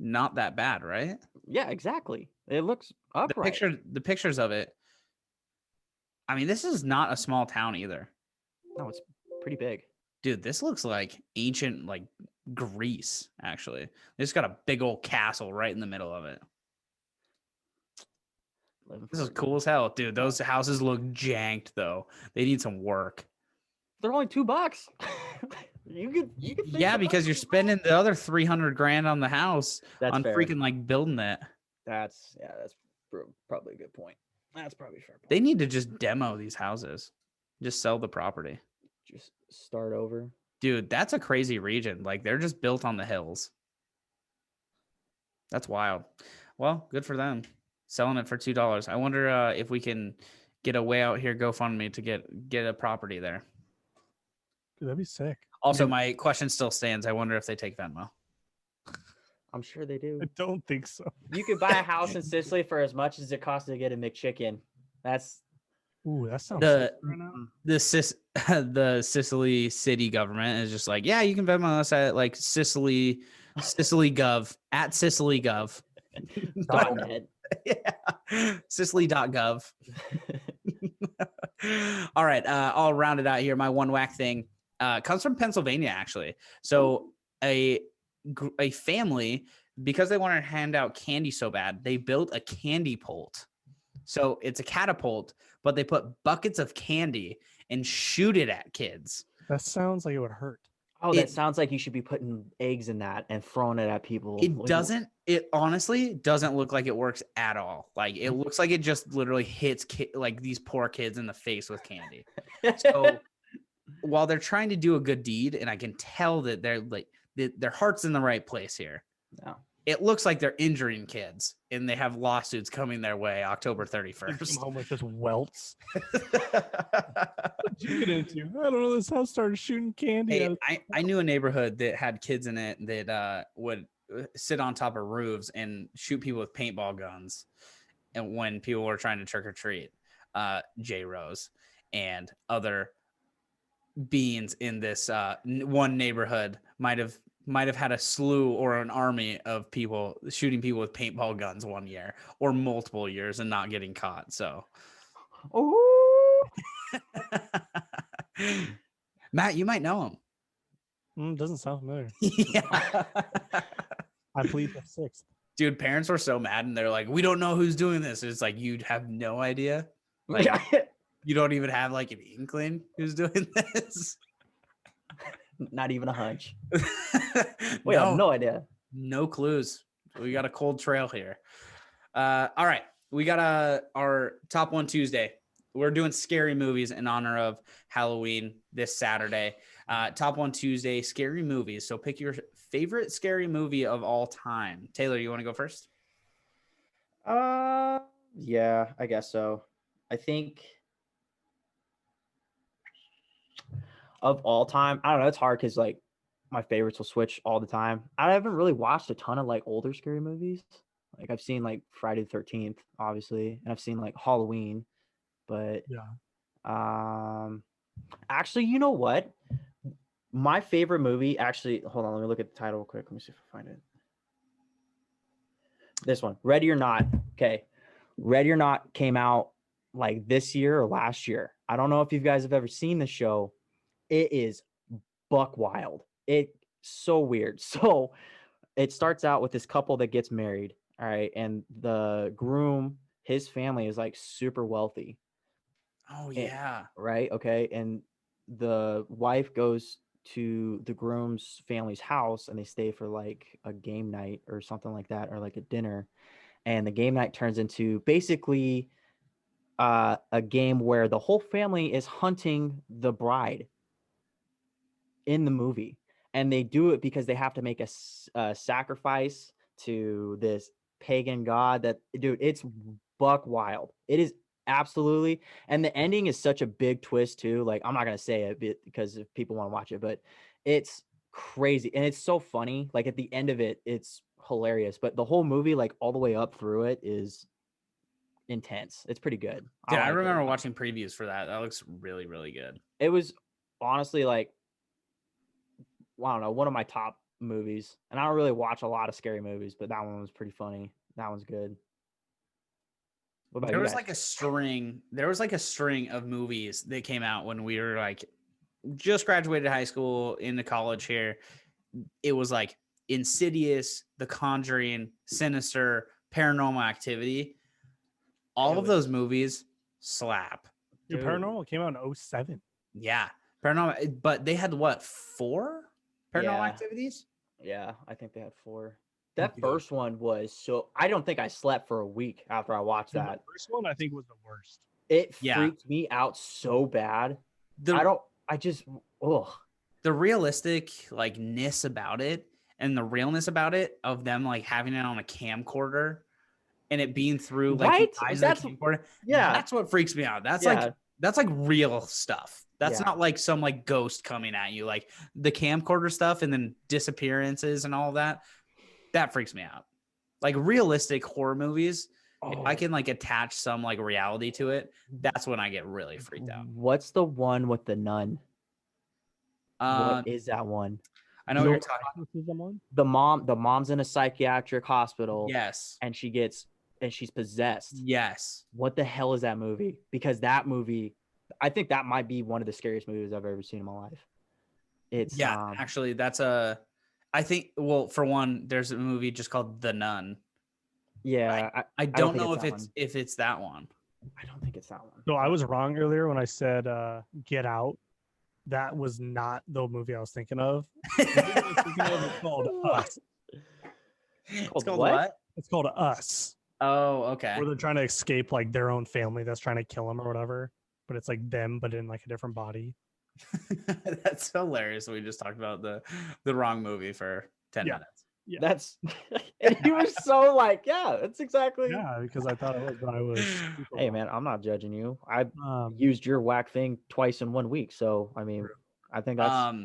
not that bad, right? Yeah, exactly. It looks upright. The pictures of it. I mean, this is not a small town either. No, it's pretty big. Dude, this looks like ancient, like Greece, actually. They just got a big old castle right in the middle of it. This is cool as hell. Dude, those houses look janked, though. They need some work. They're only $2. You could think Yeah, about because you're $2. spending the other 300 grand on the house That's on fair. freaking, like, building it. That's probably a good point. That's probably a fair point. They need to just demo these houses. Just sell the property. Just start over. Dude, that's a crazy region. Like, they're just built on the hills. That's wild. Well, good for them. Selling it for $2. I wonder if we can get a way out here GoFundMe to get a property there. Dude, that'd be sick. Also, my question still stands. I wonder if they take Venmo. I'm sure they do. I don't think so. You could buy a house in Sicily for as much as it costs to get a McChicken. That's Ooh, that sounds The- sick right now. The Sicily city government is just like, yeah, you can Venmo us at like Sicily Gov at Sicily Gov. .net. Yeah. Sicily.gov. All right. I'll round it out here. My one whack thing comes from Pennsylvania, actually. So a family, because they wanted to hand out candy so bad, they built a candy pult. So it's a catapult, but they put buckets of candy and shoot it at kids. That sounds like it would hurt. Oh, that It- sounds like you should be putting eggs in that and throwing it at people. It honestly doesn't look like it works at all. Like it looks like it just literally hits like these poor kids in the face with candy. So while they're trying to do a good deed, and I can tell that they're like their heart's in the right place here. No. It looks like they're injuring kids, and they have lawsuits coming their way October They come 31st. home with just welts. What'd you get into? I don't know. This house started shooting candy. Hey, at I knew a neighborhood that had kids in it that would sit on top of roofs and shoot people with paintball guns, and when people were trying to trick or treat, J Rose and other beings in this one neighborhood might have had a slew or an army of people shooting people with paintball guns one year or multiple years and not getting caught. So, Oh, Matt, you might know him. Doesn't sound familiar. Yeah. I plead the sixth. Dude, parents were so mad and they're like, we don't know who's doing this. It's like, you'd have no idea. Like, you don't even have like an inkling who's doing this. not even a hunch. We have no idea. No clues. We got a cold trail here. All right. We got our top one Tuesday. We're doing scary movies in honor of Halloween this Saturday. Top One Tuesday, scary movies. So pick your favorite scary movie of all time. Taylor, you want to go first? Yeah, I guess so. I think of all time, I don't know. It's hard because like my favorites will switch all the time. I haven't really watched a ton of like older scary movies. Like I've seen like Friday the 13th, obviously, and I've seen like Halloween. But Yeah. actually, you know what? My favorite movie, actually, hold on, let me look at the title real quick. Let me see if I find it. This one, Ready or Not. Okay. Ready or Not came out like this year or last year. I don't know if you guys have ever seen the show. It is buck wild. It's so weird. So it starts out with this couple that gets married. All right. And the groom, his family is like super wealthy. Oh, yeah. Right. Okay. And the wife goes to the groom's family's house and they stay for like a game night or something like that, or like a dinner. And the game night turns into basically a game where the whole family is hunting the bride in the movie. And they do it because they have to make a sacrifice to this pagan god that, dude, it's buck wild. It is absolutely. And the ending is such a big twist too. Like, I'm not going to say it because if people want to watch it, but it's crazy. And it's so funny. Like at the end of it, it's hilarious. But the whole movie, like all the way up through it, is intense. It's pretty good. Dude, I like remember watching previews for that. That looks really, really good. it. It was honestly like, I don't know, one of my top movies. And I don't really watch a lot of scary movies, but that one was pretty funny. That one's good. What about There you was guys? like a string of movies that came out when we were like just graduated high school into college here. It was like Insidious, The Conjuring, Sinister, Paranormal Activity. All of those movies slap. Dude, Paranormal came out in 07. Yeah. Paranormal, but they had what, 4 Paranormal Yeah. Activities? Yeah, I think they had 4. That Dude. first one was so, I don't think I slept for a week after I watched Dude, that. the first one I think was the worst. It Yeah. freaked me out so bad. The realistic like ness about it and the realness about it of them like having it on a camcorder and it being through like right? the eyes That's of the camcorder. yeah. That's what freaks me out. That's Yeah. like real stuff. That's Yeah. not like some like ghost coming at you, like the camcorder stuff and then disappearances and all that. That freaks me out. Like realistic horror movies, if I can like attach some like reality to it, that's when I get really freaked out. What's the one with the nun? What is that one? I know what you're talking. The mom's in a psychiatric hospital. Yes. And she's possessed. Yes. What the hell is that movie? Because that movie, I think that might be one of the scariest movies I've ever seen in my life. It's actually I think, well, for one, there's a movie just called The Nun. Yeah. I don't know if it's that one. I don't think it's that one. So I was wrong earlier when I said Get Out. That was not the movie I was thinking of. The movie I was thinking of is called Us. It's called what? It's called Us. Oh, okay. Where they're trying to escape like their own family that's trying to kill them or whatever. But it's like them, but in like a different body. That's hilarious. We just talked about the wrong movie for 10 minutes. Yeah. That's and he was so like, yeah, that's exactly. Yeah, because I thought it was, but I was. Hey man, I'm not judging you. I used your Wack Thing twice in 1 week, so I mean, I think that's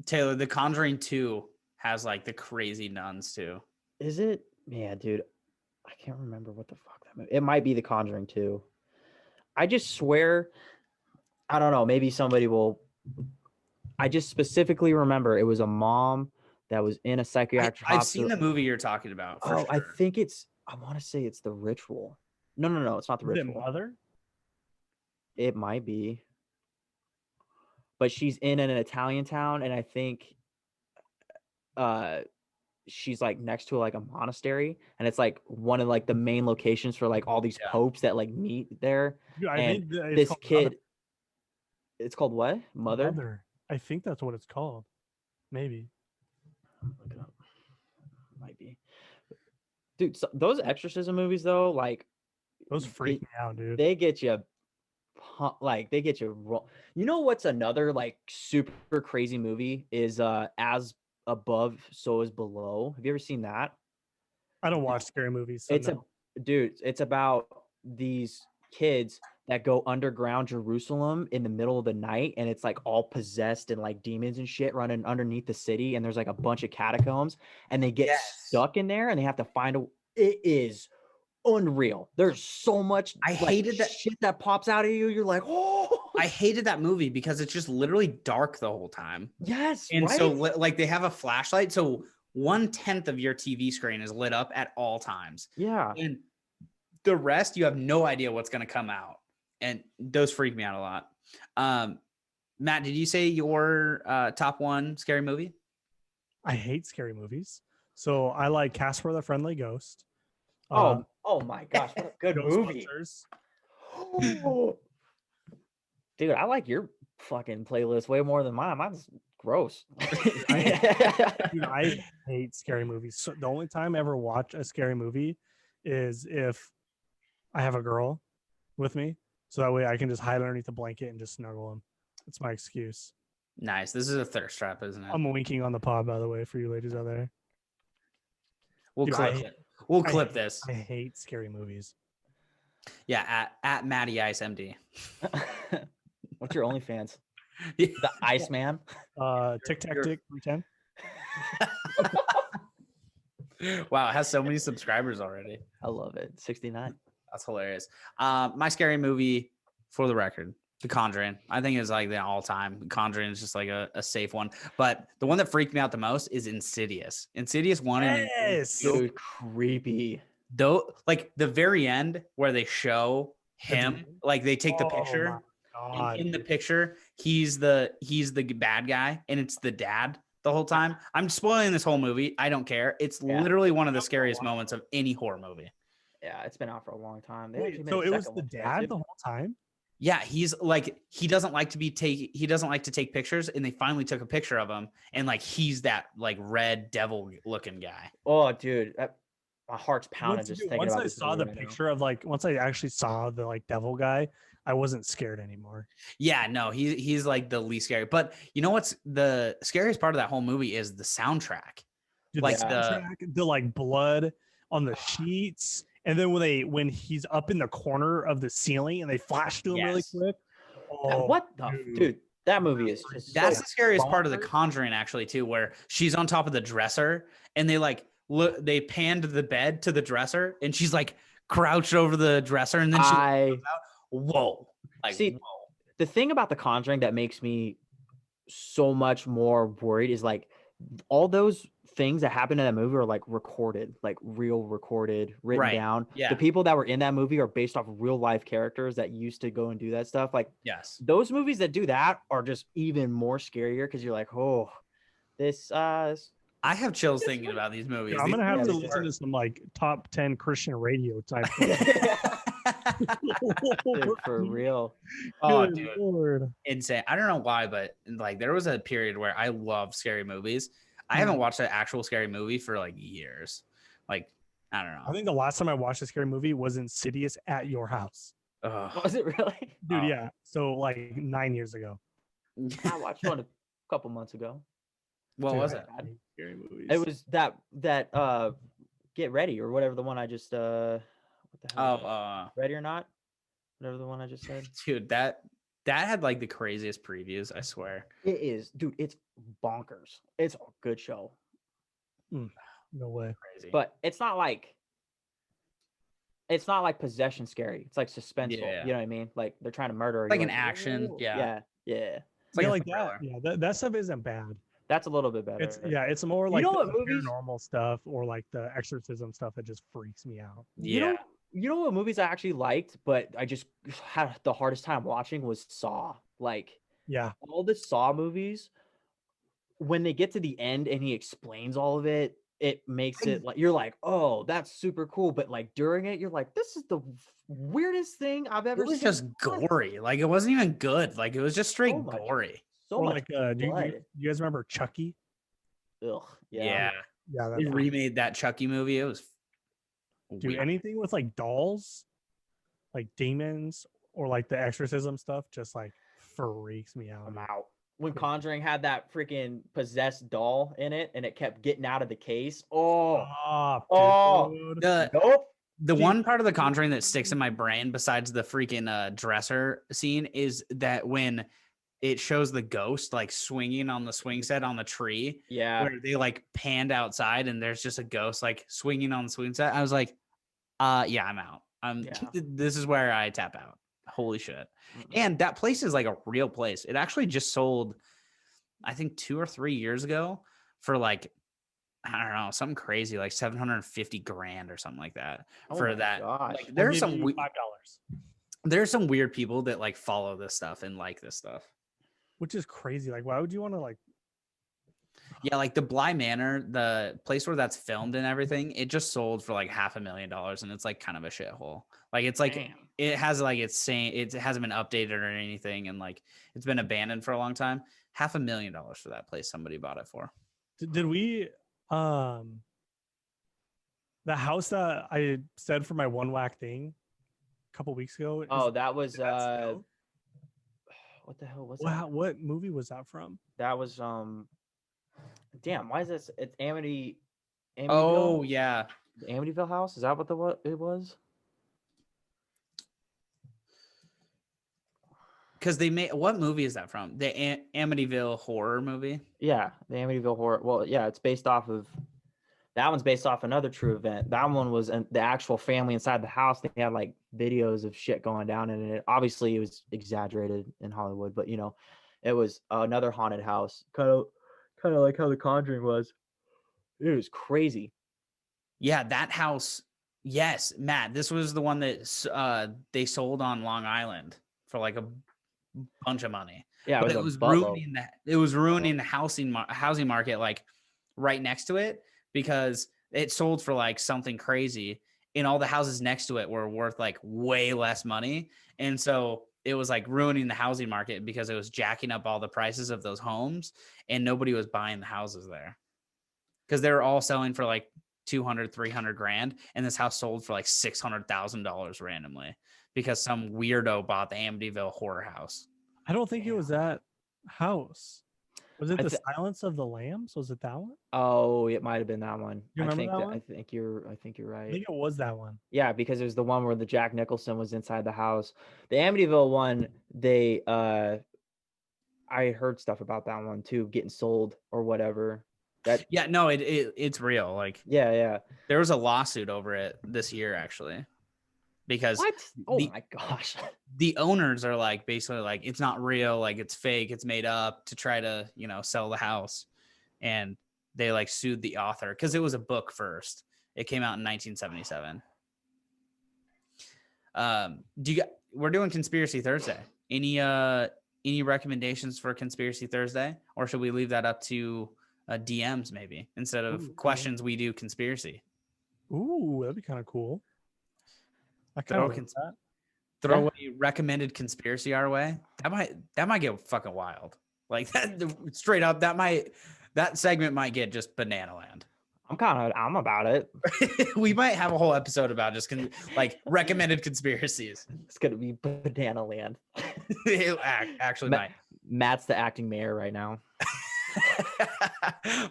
Taylor. The Conjuring 2 has like the crazy nuns too. Is it? Yeah, dude. I can't remember what the fuck that movie. It might be The Conjuring 2. I just swear, I don't know. Maybe somebody will. I just specifically remember it was a mom that was in a psychiatric hospital. I've seen the movie you're talking about. For sure. I think I want to say it's The Ritual. No, it's not The Ritual. Is it Mother? It might be. But she's in an Italian town, and I think she's like next to like a monastery, and it's like one of like the main locations for like all these popes that like meet there. Dude, I and think this kid Mother. It's called what? Mother? I think that's what it's called. Maybe. Look it up. Might be. Dude, those exorcism movies though, like those freak me out, dude. They get you like they get you wrong. You know what's another like super crazy movie is As Above, So Is Below. Have you ever seen that? I don't watch scary movies. So It's no. it's about these kids that go underground Jerusalem in the middle of the night, and it's like all possessed and like demons and shit running underneath the city, and there's like a bunch of catacombs, and they get stuck in there, and they have to find a. It is unreal. There's so much I like, hated that shit that pops out of you. You're like, oh, I hated that movie because it's just literally dark the whole time. yes, And right? so like they have a flashlight, so 1/10 of your TV screen is lit up at all times. Yeah. And the rest, you have no idea what's going to come out. And those freak me out a lot. Matt, did you say your top one scary movie? I hate scary movies. So I like Casper the Friendly Ghost. Oh my gosh, what a good movie. Dude, I like your fucking playlist way more than mine. Mine's gross. Dude, I hate scary movies. So the only time I ever watch a scary movie is if I have a girl with me. So that way I can just hide underneath the blanket and just snuggle them. That's my excuse. Nice. This is a thirst trap, isn't it? I'm winking on the pod, by the way, for you ladies out there. We'll Dude, clip it. We'll clip this. I hate scary movies. Yeah, at Matty Ice MD. What's your OnlyFans? Yeah. The Iceman? Tic Tac Dick 310. Wow, it has so many subscribers already. I love it. 69. That's hilarious. My scary movie, for the record, The Conjuring. I think it's like the all-time. Conjuring is just like a safe one. But the one that freaked me out the most is Insidious. Insidious 1 and Dude, creepy. though, like the very end where they show him, like they take the picture. And in the picture, he's the bad guy, and it's the dad the whole time. I'm spoiling this whole movie. I don't care. It's literally one of the scariest moments of any horror movie. Yeah, it's been out for a long time. Wait, so it was the dad the whole time? Yeah, he's like he doesn't like to take pictures, and they finally took a picture of him, and like he's that like red devil looking guy. Oh, dude, my heart's pounding just thinking once about I this saw the movie right picture of like once I actually saw the like devil guy, I wasn't scared anymore. Yeah, no, he's like the least scary. But you know what's the scariest part of that whole movie is the soundtrack. Dude, like the soundtrack, the like blood on the sheets, and then when he's up in the corner of the ceiling and they flash to him really quick. Oh, what the dude? That movie is just that's the scariest part of The Conjuring, actually, too, where she's on top of the dresser and they like look, they panned the bed to the dresser and she's like crouched over the dresser, and then she goes out. Whoa. Like, see, whoa. The thing about The Conjuring that makes me so much more worried is like all those things that happened in that movie are like recorded, like real recorded, written down. Yeah. The people that were in that movie are based off real life characters that used to go and do that stuff. Like, yes, those movies that do that are just even more scarier because you're like, oh, this. I have chills thinking about these movies. I'm gonna have to listen to some like top 10 Christian radio type. Dude, for real. Oh, dude, Lord. Insane. I don't know why, but like there was a period where I loved scary movies. I haven't watched an actual scary movie for like years. Like, I don't know. I think the last time I watched a scary movie was Insidious at your house. Was it really? Dude, yeah. So like 9 years ago. I watched one a couple months ago. What was it? Scary movies. It was that Get Ready or whatever the one I just what the hell? Ready or Not? Whatever the one I just said. Dude, that had like the craziest previews, I swear. It is, dude, it's bonkers. It's a good show. No way. Crazy. But it's not like possession scary. It's like suspenseful. Yeah. You know what I mean? Like they're trying to murder. Like an action. Whoa. Yeah. Yeah. It's like that. Yeah, that stuff isn't bad. That's a little bit better. It's more like the paranormal stuff or like the exorcism stuff that just freaks me out. Yeah. You know what movies I actually liked, but I just had the hardest time watching was Saw. Like, yeah, all the Saw movies, when they get to the end and he explains all of it, it makes it like you're like, oh, that's super cool. But like during it, you're like, this is the weirdest thing I've ever seen. It was just gory. Like it wasn't even good. Like it was just straight gory. So much like, do you guys remember Chucky? Ugh. Yeah. They remade that Chucky movie. It was anything with like dolls, like demons or like the exorcism stuff just like freaks me out. I'm dude. out. When Conjuring had that freaking possessed doll in it and it kept getting out of the case. Oh, Stop, oh, dude. nope. The Dude. one part of The Conjuring that sticks in my brain besides the freaking dresser scene is that when it shows the ghost like swinging on the swing set on the tree, Yeah. where they like panned outside and there's just a ghost like swinging on the swing set. I was like, yeah, I'm out. This is where I tap out. Holy shit. And that place is like a real place. It actually just sold, I think 2 or 3 years ago for like, I don't know, something crazy, like 750 grand or something like that for that. Gosh. Like there's some $5. there's some weird people that like follow this stuff and like this stuff. Which is crazy. Like, why would you want to like? Yeah, like the Bly Manor, the place where that's filmed and everything, it just sold for like $500,000, and it's like kind of a shithole. Like it's like Damn. it has like it's saying it hasn't been updated or anything, and like it's been abandoned for a long time. $500,000 for that place somebody bought it for. Did we the house that I said for my one whack thing a couple weeks ago? Oh, that was that what the hell was wow, that? what movie was that from? That was damn, why is this? It's Amityville. Oh yeah, The Amityville house? Is that what it was? because they made, what movie is that from? The Amityville horror movie. Yeah, the Amityville horror. Well, yeah, it's based off of that one's based off another true event. That one was the actual family inside the house. They had like videos of shit going down in it. Obviously, it was exaggerated in Hollywood, but you know, it was another haunted house, kind of like how The Conjuring was. It was crazy. Yeah, that house. Yes, Matt. This was the one that they sold on Long Island for like a bunch of money. Yeah, But it was ruining the housing market like right next to it, because it sold for like something crazy, and all the houses next to it were worth like way less money, and so it was like ruining the housing market because it was jacking up all the prices of those homes, and nobody was buying the houses there because they were all selling for like 200, 300 grand, and this house sold for like $600,000 randomly because some weirdo bought the Amityville horror house. I don't think it was that house. Was it I the thi- Silence of the Lambs? Was it that one? Oh, it might have been that one. You remember that one? I think you're I right. think it was that one. Yeah, because it was the one where the Jack Nicholson was inside the house. The Amityville one, they I heard stuff about that one too, getting sold or whatever. Yeah, no, it's real. Like, Yeah. there was a lawsuit over it this year actually, because What? Oh the, my gosh. the owners are like basically like, it's not real, like it's fake, it's made up to try to, sell the house. And they like sued the author because it was a book first. It came out in 1977. We're doing Conspiracy Thursday. Any recommendations for Conspiracy Thursday, or should we leave that up to DMs maybe instead of questions? We do conspiracy. Ooh, that'd be kind of cool. I kind of that. Throw a recommended conspiracy our way. That might get fucking wild. Like that, straight up. That segment might get just banana land. I'm about it. We might have a whole episode about just like recommended conspiracies. It's gonna be banana land. Actually, might. Matt's the acting mayor right now.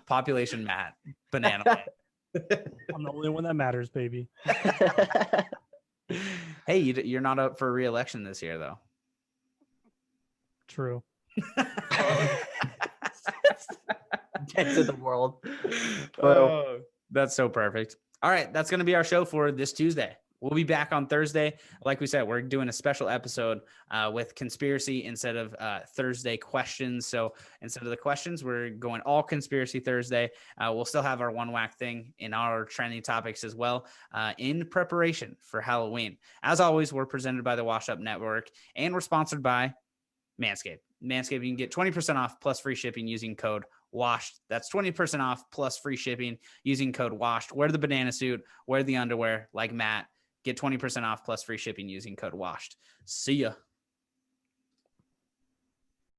Population Matt, banana land. I'm the only one that matters, baby. Hey, you're not up for re-election this year, though. True. Dead to the world. Oh, that's so perfect. All right, that's going to be our show for this Tuesday. We'll be back on Thursday. Like we said, we're doing a special episode with conspiracy instead of Thursday questions. So instead of the questions, we're going all Conspiracy Thursday. We'll still have our one whack thing in our trending topics as well in preparation for Halloween. As always, we're presented by the Wash Up Network, and we're sponsored by Manscaped. Manscaped, you can get 20% off plus free shipping using code WASHED. That's 20% off plus free shipping using code WASHED. Wear the banana suit, wear the underwear like Matt. Get 20% off plus free shipping using code WASHED. See ya.